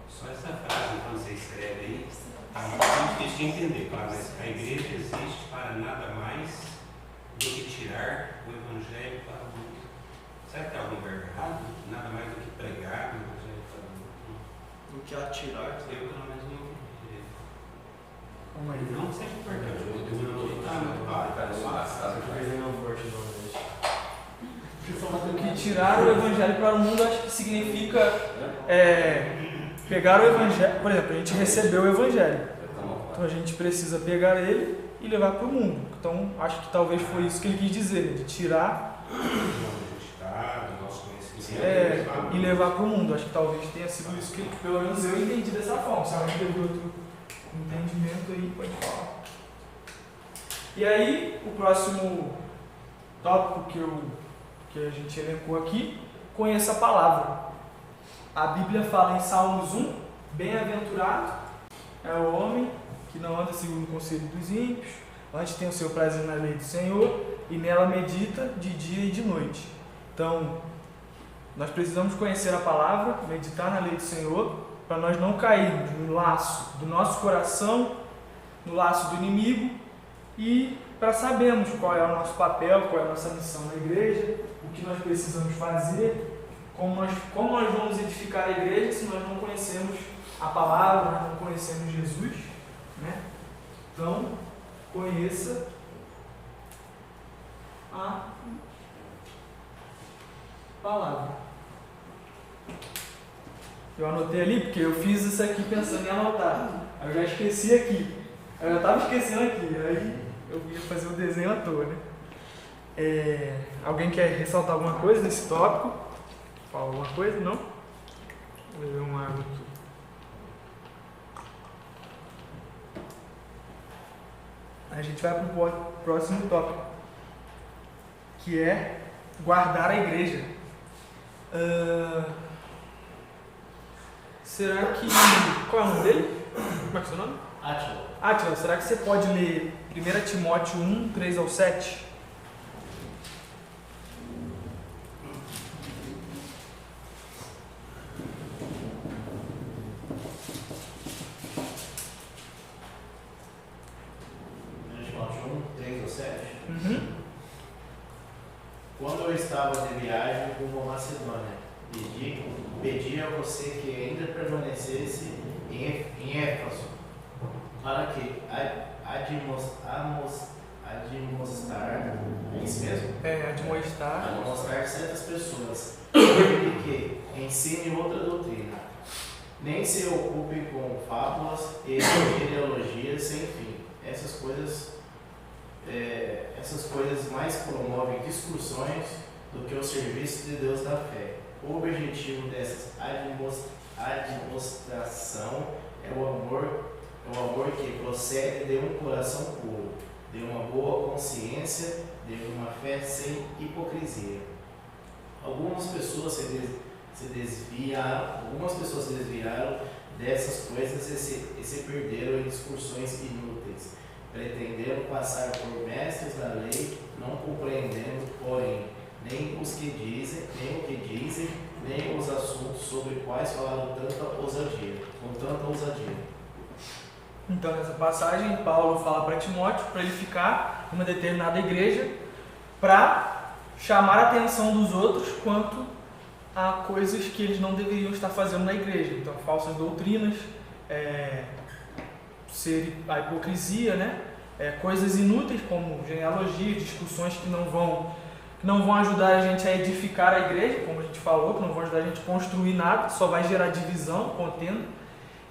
Só essa frase, quando você escreve aí, está muito difícil de entender, claro, mas a igreja existe para nada mais do que tirar o Evangelho para o mundo. Será que tem algum verbo errado? Nada mais do que pregar o Evangelho para o mundo. Do que atirar. Eu, pelo menos, não entendi. Como aí? Não seja importante, o conteúdo está muito claro. Porque tirar o Evangelho para o mundo, acho que significa pegar o Evangelho. Por exemplo, a gente recebeu o Evangelho. Então a gente precisa pegar ele e levar para o mundo. Então acho que talvez foi isso que ele quis dizer, né? De tirar. Estado, e levar para o mundo. Acho que talvez tenha sido isso que, pelo menos, eu entendi dessa forma. Se alguém teve outro entendimento aí, pode falar. E aí, o próximo tópico que a gente elencou aqui, conheça a palavra. A Bíblia fala em Salmos 1, bem-aventurado é o homem que não anda segundo o conselho dos ímpios, antes tem o seu prazer na lei do Senhor e nela medita de dia e de noite. Então, nós precisamos conhecer a palavra, meditar na lei do Senhor, para nós não cairmos no laço do nosso coração, no laço do inimigo, e para sabermos qual é o nosso papel, qual é a nossa missão na igreja, o que nós precisamos fazer, como nós vamos edificar a igreja se nós não conhecemos a palavra, nós não conhecemos Jesus, né? Então, conheça a palavra. Eu anotei ali porque eu fiz isso aqui pensando em anotar. Aí eu já esqueci aqui. Eu já estava esquecendo aqui. Aí eu ia fazer o desenho à toa, né? Alguém quer ressaltar alguma coisa nesse tópico? Fala alguma coisa? Não? Vou beber uma água aqui. A gente vai para o próximo tópico, que é guardar a igreja. Será que... Qual é o nome dele? Como é que é o seu nome? Átila, será que você pode ler 1 Timóteo 1, 3 ao 7? Quando eu estava de viagem rumo à Macedônia, pedi a você que ainda permanecesse em Éfeso, para que admoestar, é isso mesmo? Admoestar certas pessoas, e que ensine outra doutrina. Nem se ocupe com fábulas e genealogias sem fim. Essas coisas mais promovem discussões do que o serviço de Deus da fé. O objetivo dessa admoestação é o amor que procede de um coração puro, de uma boa consciência, de uma fé sem hipocrisia. Algumas pessoas se desviaram dessas coisas e se perderam em discussões inúteis, pretendendo passar por mestres da lei, não compreendendo, porém, nem o que dizem, nem os assuntos sobre quais falaram com tanta ousadia. Então, nessa passagem, Paulo fala para Timóteo para ele ficar numa determinada igreja para chamar a atenção dos outros quanto a coisas que eles não deveriam estar fazendo na igreja. Então, falsas doutrinas, a hipocrisia, né? Coisas inúteis como genealogia, discussões que não vão ajudar a gente a edificar a igreja, como a gente falou, que não vão ajudar a gente a construir nada, só vai gerar divisão, contenda.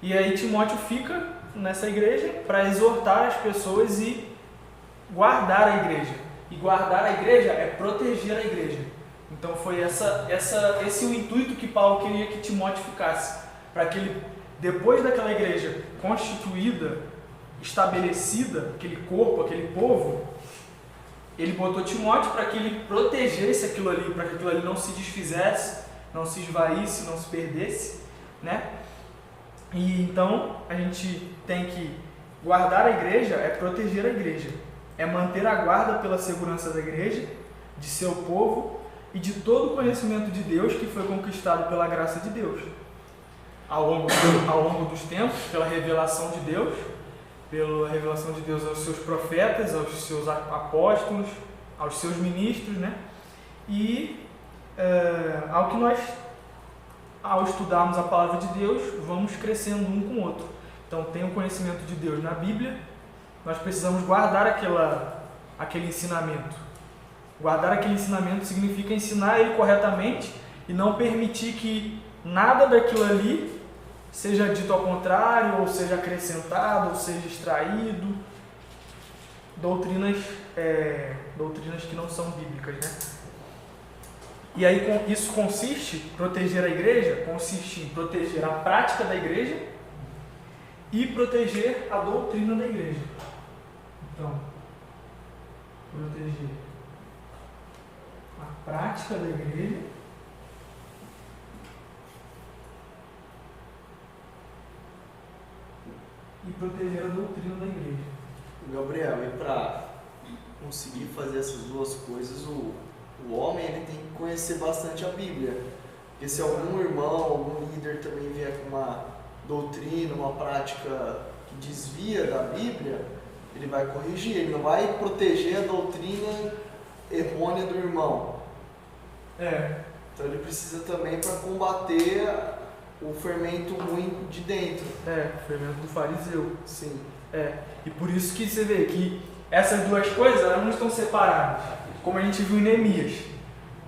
E aí Timóteo fica nessa igreja para exortar as pessoas e guardar a igreja. E guardar a igreja é proteger a igreja. Então foi esse o intuito que Paulo queria que Timóteo ficasse, para que ele, depois daquela igreja constituída, estabelecida, aquele corpo, aquele povo, ele botou Timóteo para que ele protegesse aquilo ali, para que aquilo ali não se desfizesse, não se esvaísse, não se perdesse, né? E então a gente tem que guardar a igreja, é proteger a igreja, é manter a guarda pela segurança da igreja, de seu povo e de todo o conhecimento de Deus que foi conquistado pela graça de Deus ao longo dos tempos, pela revelação de Deus aos seus profetas, aos seus apóstolos, aos seus ministros, né? E ao que nós, ao estudarmos a palavra de Deus, vamos crescendo um com o outro. Então, tem o conhecimento de Deus na Bíblia, nós precisamos guardar aquele ensinamento. Guardar aquele ensinamento significa ensinar ele corretamente e não permitir que nada daquilo ali seja dito ao contrário, ou seja acrescentado, ou seja extraído. Doutrinas que não são bíblicas, né? E aí isso consiste, proteger a igreja, consiste em proteger a prática da igreja e proteger a doutrina da igreja. Então, proteger a prática da igreja e proteger a doutrina da igreja. Gabriel, e para conseguir fazer essas duas coisas, o homem ele tem que conhecer bastante a Bíblia. Porque se algum irmão, algum líder também vier com uma doutrina, uma prática que desvia da Bíblia, ele vai corrigir, ele não vai proteger a doutrina errônea do irmão. Então ele precisa também para combater o fermento ruim de dentro. O fermento do fariseu. Sim. E por isso que você vê que essas duas coisas elas não estão separadas. Como a gente viu em Neemias.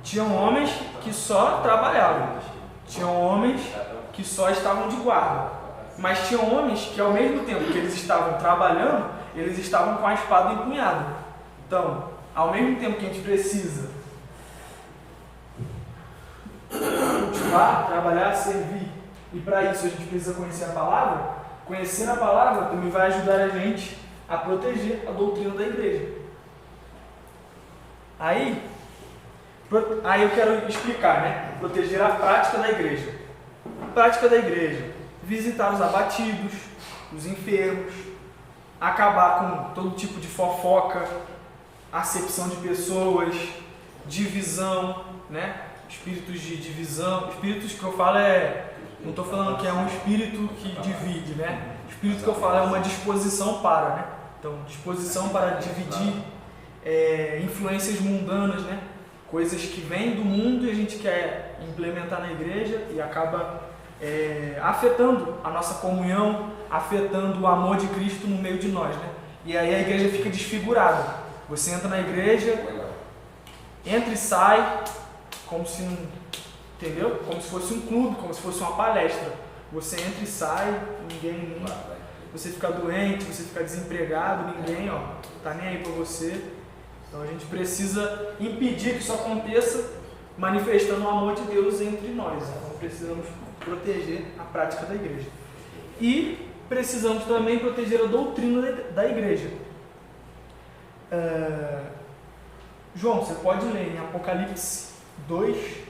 Tinham homens que só trabalhavam. Tinham homens que só estavam de guarda. Mas tinham homens que ao mesmo tempo que eles estavam trabalhando, eles estavam com a espada empunhada. Então, ao mesmo tempo que a gente precisa cultivar, trabalhar, servir, e para isso a gente precisa conhecer a palavra, conhecer a palavra também vai ajudar a gente a proteger a doutrina da igreja. Aí eu quero explicar, né? Proteger a prática da igreja. Prática da igreja: visitar os abatidos, os enfermos, acabar com todo tipo de fofoca, acepção de pessoas, divisão, né? Espíritos de divisão. Espíritos que eu falo não estou falando que é um espírito que divide, né? O espírito que eu falo é uma disposição para, né? Então, disposição para dividir influências mundanas, né? Coisas que vêm do mundo e a gente quer implementar na igreja e acaba afetando a nossa comunhão, afetando o amor de Cristo no meio de nós, né? E aí a igreja fica desfigurada. Você entra na igreja, entra e sai, como se não, entendeu? Como se fosse um clube, como se fosse uma palestra. Você entra e sai, ninguém, você fica doente, você fica desempregado, ninguém tá nem aí para você. Então a gente precisa impedir que isso aconteça, manifestando o amor de Deus entre nós. Então precisamos proteger a prática da igreja. E precisamos também proteger a doutrina da igreja. João, você pode ler em Apocalipse 2,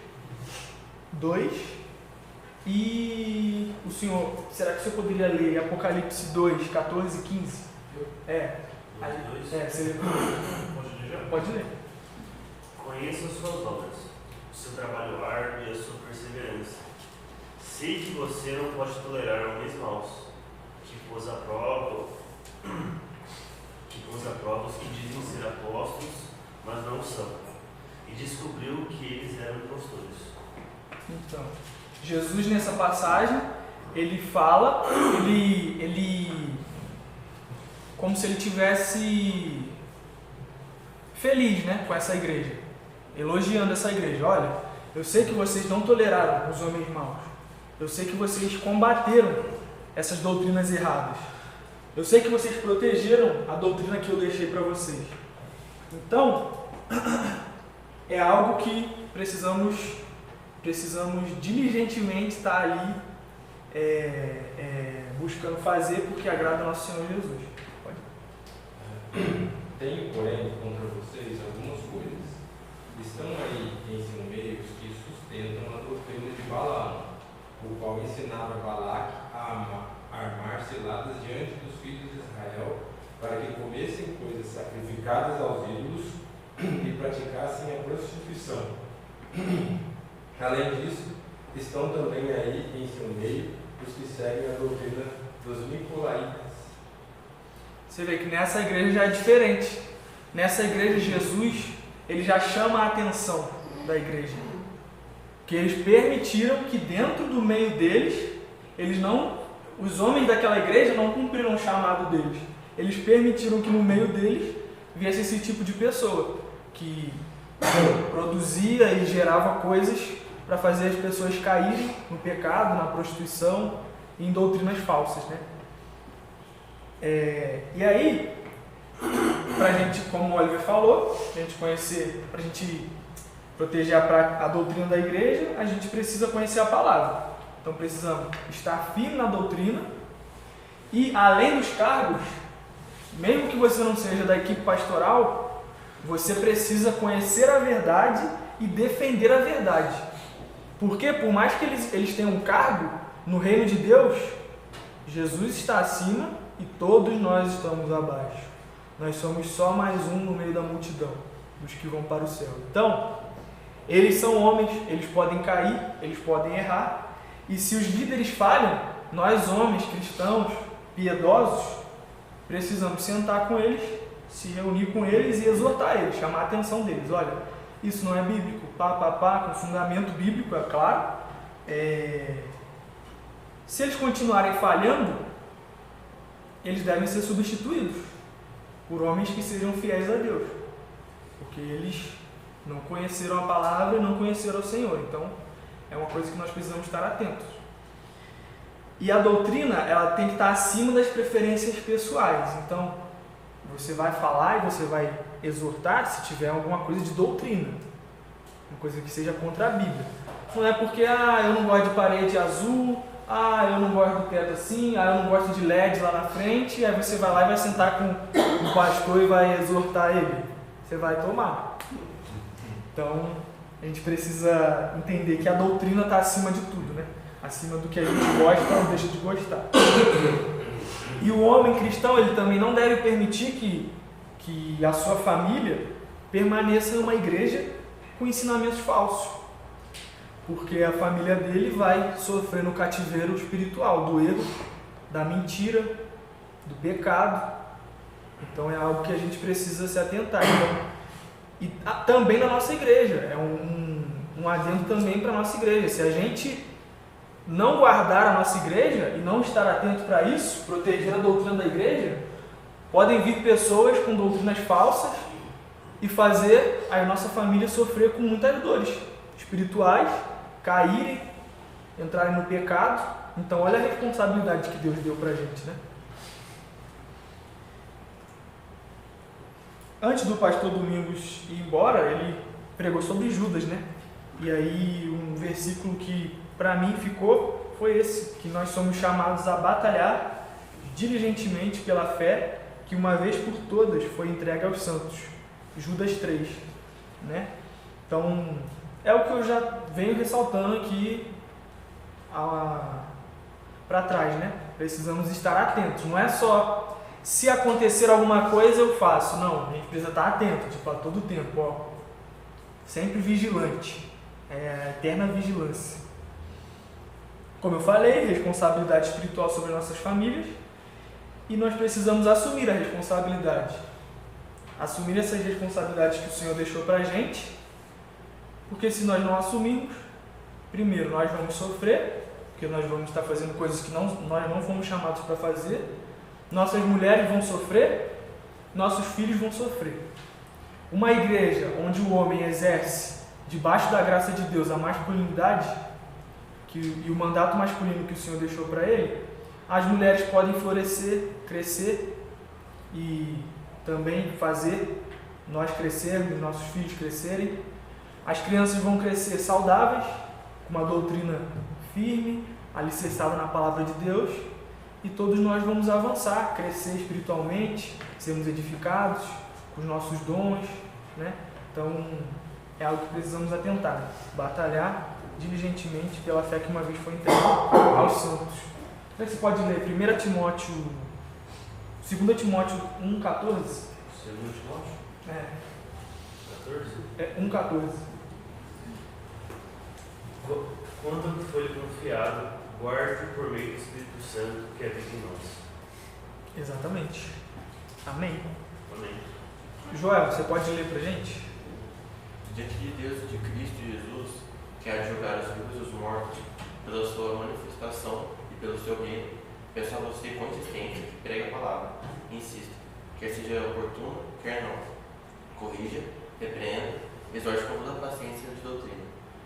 e o senhor, será que o senhor poderia ler Apocalipse 2, 14 e 15? Você lê comigo. Pode ler. Conheço as suas obras, o seu trabalho árduo e a sua perseverança. Sei que você não pode tolerar homens maus, que pôs à prova os que dizem ser apóstolos, mas não são, e descobriu que eles eram impostores. Então, Jesus nessa passagem, ele fala, ele como se ele tivesse feliz, né, com essa igreja, elogiando essa igreja. Olha, eu sei que vocês não toleraram os homens maus, eu sei que vocês combateram essas doutrinas erradas, eu sei que vocês protegeram a doutrina que eu deixei para vocês. Então, é algo que precisamos diligentemente estar ali buscando fazer, porque agrada ao nosso Senhor Jesus. Tenho, porém, contra vocês algumas coisas. Estão aí em seu meio os que sustentam a doutrina de Balaão, o qual ensinava Balaque a armar ciladas diante dos filhos de Israel, para que comessem coisas sacrificadas aos ídolos e praticassem a prostituição. Além disso, estão também aí em seu meio os que seguem a doutrina dos Nicolaítas. Você vê que nessa igreja já é diferente. Nessa igreja, Jesus, ele já chama a atenção da igreja. Que eles permitiram que dentro do meio deles, os homens daquela igreja não cumpriram o chamado deles. Eles permitiram que no meio deles viesse esse tipo de pessoa, que produzia e gerava coisas para fazer as pessoas caírem no pecado, na prostituição e em doutrinas falsas, né? E aí, para a gente, como o Oliver falou, a gente conhecer, para a gente proteger a doutrina da igreja, a gente precisa conhecer a palavra. Então precisamos estar firme na doutrina e, além dos cargos, mesmo que você não seja da equipe pastoral, você precisa conhecer a verdade e defender a verdade. Porque por mais que eles tenham um cargo no reino de Deus, Jesus está acima e todos nós estamos abaixo. Nós somos só mais um no meio da multidão, dos que vão para o céu. Então, eles são homens, eles podem cair, eles podem errar. E se os líderes falham, nós homens, cristãos, piedosos, precisamos sentar com eles, se reunir com eles e exortar eles, chamar a atenção deles. Olha, isso não é bíblico, com fundamento bíblico, é claro. Se eles continuarem falhando, eles devem ser substituídos por homens que sejam fiéis a Deus, porque eles não conheceram a palavra e não conheceram o Senhor. Então, é uma coisa que nós precisamos estar atentos. E a doutrina, ela tem que estar acima das preferências pessoais. Então, você vai falar e você vai exortar se tiver alguma coisa de doutrina, uma coisa que seja contra a Bíblia. Não é porque, eu não gosto de parede azul, eu não gosto do teto assim, eu não gosto de LED lá na frente, aí você vai lá e vai sentar com o pastor e vai exortar ele. Você vai tomar. Então, a gente precisa entender que a doutrina está acima de tudo, né? Acima do que a gente gosta ou deixa de gostar. E o homem cristão, ele também não deve permitir que a sua família permaneça em uma igreja com ensinamentos falsos. Porque a família dele vai sofrer no cativeiro espiritual, do erro, da mentira, do pecado. Então é algo que a gente precisa se atentar. E também na nossa igreja, é um adendo também para a nossa igreja. Se a gente não guardar a nossa igreja e não estar atento para isso, proteger a doutrina da igreja, podem vir pessoas com doutrinas falsas e fazer a nossa família sofrer com muitas dores espirituais, caírem, entrarem no pecado. Então olha a responsabilidade que Deus deu para a gente, né? Antes do pastor Domingos ir embora, ele pregou sobre Judas, né? E aí um versículo que para mim ficou foi esse, que nós somos chamados a batalhar diligentemente pela fé que uma vez por todas foi entregue aos santos. Judas 3, né? Então, é o que eu já venho ressaltando aqui para trás, né? Precisamos estar atentos. Não é só se acontecer alguma coisa eu faço. Não, a gente precisa estar atento, a todo tempo, sempre vigilante. É a eterna vigilância. Como eu falei, responsabilidade espiritual sobre nossas famílias. E nós precisamos assumir a responsabilidade. Assumir essas responsabilidades que o Senhor deixou para a gente. Porque se nós não assumirmos, primeiro nós vamos sofrer, porque nós vamos estar fazendo coisas que nós não fomos chamados para fazer. Nossas mulheres vão sofrer, nossos filhos vão sofrer. Uma igreja onde o homem exerce, debaixo da graça de Deus, a masculinidade e o mandato masculino que o Senhor deixou para ele, as mulheres podem florescer, crescer e também fazer nós crescermos, nossos filhos crescerem. As crianças vão crescer saudáveis, com uma doutrina firme, alicerçada na palavra de Deus, e todos nós vamos avançar, crescer espiritualmente, sermos edificados com os nossos dons, né? Então, é algo que precisamos atentar, batalhar diligentemente pela fé que uma vez foi entregue aos santos. Você pode ler 2 Timóteo 1,14? 2 Timóteo? 1,14. Quanto ao que foi confiado, guarde por meio do Espírito Santo que habita em nós. Exatamente. Amém. Amém. Joel, você pode ler pra gente? Diante de Deus e de Cristo Jesus, que há de julgar os vivos e os mortos, pela sua manifestação e pelo seu reino, peço a você com insistência que pregue a palavra, insista, quer seja oportuno, quer não. Corrija, repreenda, exorte com toda a paciência de doutrina,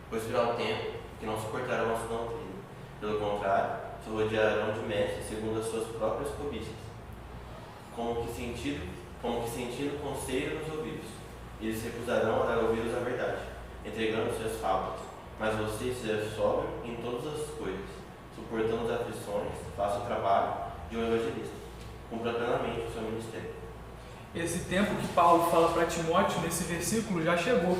pois virá o tempo que não suportarão a sua doutrina. Pelo contrário, se rodearão de mestres segundo as suas próprias cobiças, como que sentindo conselho nos ouvidos. Eles recusarão a dar ouvidos à verdade, entregando-se às fábulas. Mas você seja sóbrio em todas as coisas, suportando as aflições, faça o trabalho de um evangelista, cumpra plenamente o seu ministério. Esse tempo que Paulo fala para Timóteo nesse versículo já chegou.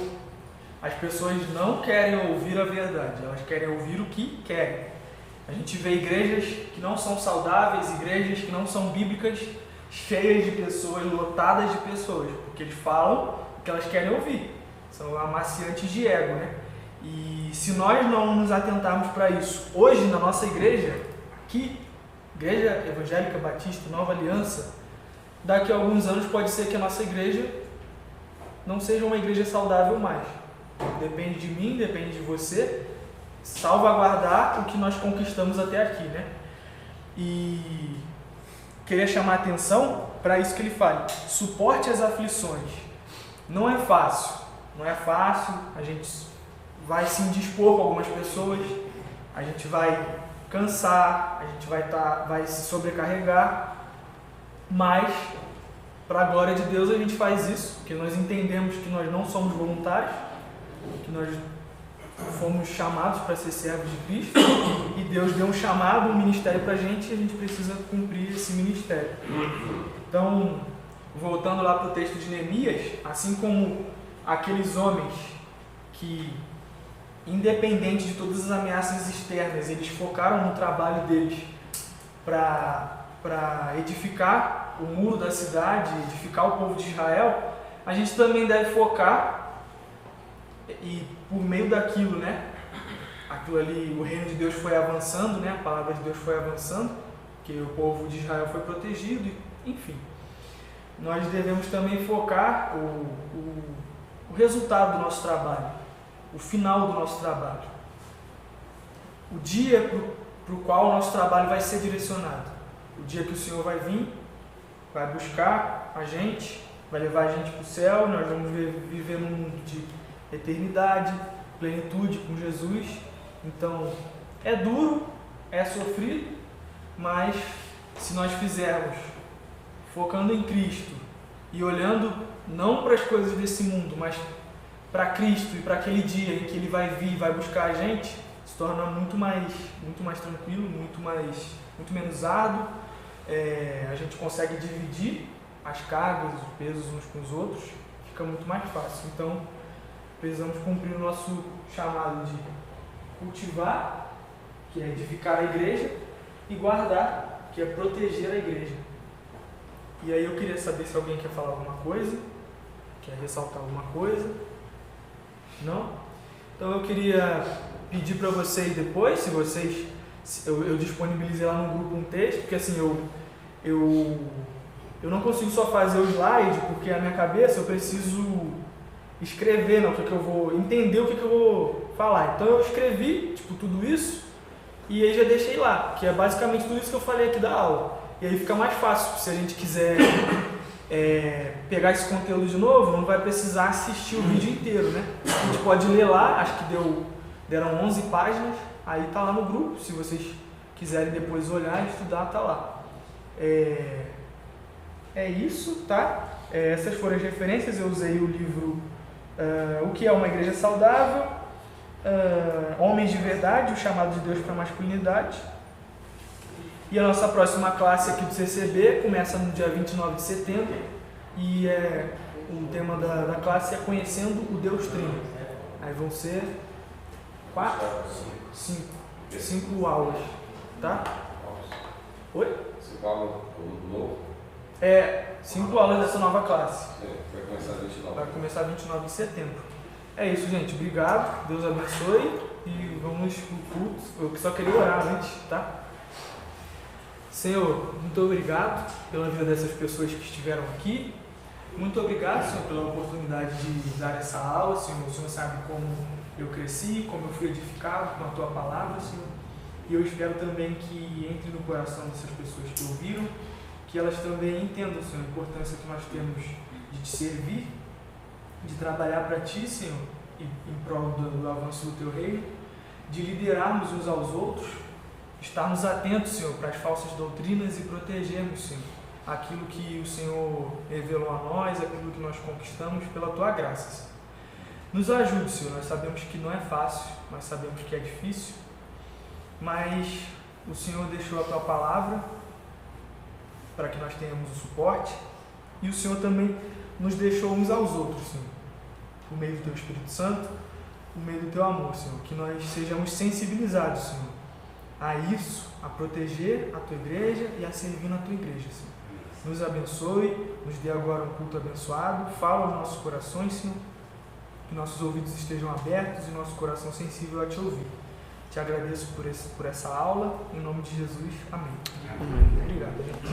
As pessoas não querem ouvir a verdade, elas querem ouvir o que querem. A gente vê igrejas que não são saudáveis, igrejas que não são bíblicas, cheias de pessoas, lotadas de pessoas, porque eles falam o que elas querem ouvir. São amaciantes de ego, né? E se nós não nos atentarmos para isso, hoje na nossa igreja, aqui, Igreja Evangélica Batista, Nova Aliança, daqui a alguns anos pode ser que a nossa igreja não seja uma igreja saudável mais. Depende de mim, depende de você, salvaguardar o que nós conquistamos até aqui, né? E queria chamar a atenção para isso que ele fala: suporte as aflições. Não é fácil, a gente vai se indispor com algumas pessoas, a gente vai cansar, a gente vai se sobrecarregar, mas para a glória de Deus a gente faz isso, porque nós entendemos que nós não somos voluntários, que nós fomos chamados para ser servos de Cristo, e Deus deu um chamado, um ministério para a gente, e a gente precisa cumprir esse ministério. Então, voltando lá para o texto de Neemias, assim como aqueles homens que, independente de todas as ameaças externas, eles focaram no trabalho deles para edificar o muro da cidade, edificar o povo de Israel, a gente também deve focar, e por meio daquilo, né, aquilo ali, o reino de Deus foi avançando, né, a palavra de Deus foi avançando, porque o povo de Israel foi protegido, enfim. Nós devemos também focar o resultado do nosso trabalho, o final do nosso trabalho, o dia para o qual o nosso trabalho vai ser direcionado, o dia que o Senhor vai vir, vai buscar a gente, vai levar a gente para o céu, nós vamos viver num mundo de eternidade, plenitude com Jesus. Então, é duro, é sofrido, mas se nós fizermos focando em Cristo e olhando não para as coisas desse mundo, mas para Cristo e para aquele dia em que Ele vai vir, vai buscar a gente, se torna muito mais tranquilo, muito menos árduo. A gente consegue dividir as cargas, os pesos uns com os outros, fica muito mais fácil. Então, precisamos cumprir o nosso chamado de cultivar, que é edificar a igreja, e guardar, que é proteger a igreja. E aí eu queria saber se alguém quer falar alguma coisa, quer ressaltar alguma coisa. Não? Então eu queria pedir para vocês depois, se vocês... Eu disponibilizei lá no grupo um texto, porque assim, eu não consigo só fazer o slide, porque a minha cabeça eu preciso escrever, não, o que eu vou entender, o que eu vou falar. Então eu escrevi, tudo isso, e aí já deixei lá, que é basicamente tudo isso que eu falei aqui da aula. E aí fica mais fácil, se a gente quiser pegar esse conteúdo de novo, não vai precisar assistir o vídeo inteiro, né? A gente pode ler lá, acho que deram 11 páginas, aí tá lá no grupo, se vocês quiserem depois olhar e estudar, tá lá. É isso, tá? Essas foram as referências, eu usei o livro O que é uma Igreja Saudável, Homens de Verdade, o chamado de Deus para a masculinidade. E a nossa próxima classe aqui do CCB começa no dia 29 de setembro, e o tema da classe é Conhecendo o Deus Trino. Aí vão ser 5 aulas, tá? Oi? 5 aulas do novo? 5 aulas dessa nova classe. Vai começar 29. Vai começar 29 de setembro. É isso, gente. Obrigado. Deus abençoe. E vamos pro culto. Eu só queria orar antes, tá? Senhor, muito obrigado pela vida dessas pessoas que estiveram aqui. Muito obrigado, Senhor, pela oportunidade de dar essa aula, Senhor. O Senhor sabe como eu cresci, como eu fui edificado com a Tua palavra, Senhor. E eu espero também que entre no coração dessas pessoas que ouviram, que elas também entendam, Senhor, a importância que nós temos de Te servir, de trabalhar para Ti, Senhor, em prol do avanço do Teu reino, de liderarmos uns aos outros, estarmos atentos, Senhor, para as falsas doutrinas e protegermos, Senhor, aquilo que o Senhor revelou a nós, aquilo que nós conquistamos pela Tua graça, Senhor. Nos ajude, Senhor. Nós sabemos que não é fácil, nós sabemos que é difícil, mas o Senhor deixou a Tua palavra para que nós tenhamos o suporte, e o Senhor também nos deixou uns aos outros, Senhor, por meio do Teu Espírito Santo, por meio do Teu amor, Senhor, que nós sejamos sensibilizados, Senhor, a isso, a proteger a Tua igreja e a servir na Tua igreja, Senhor. Nos abençoe, nos dê agora um culto abençoado, fala aos nossos corações, Senhor, que nossos ouvidos estejam abertos e nosso coração sensível a Te ouvir. Te agradeço por essa aula, em nome de Jesus, amém. Obrigado, gente.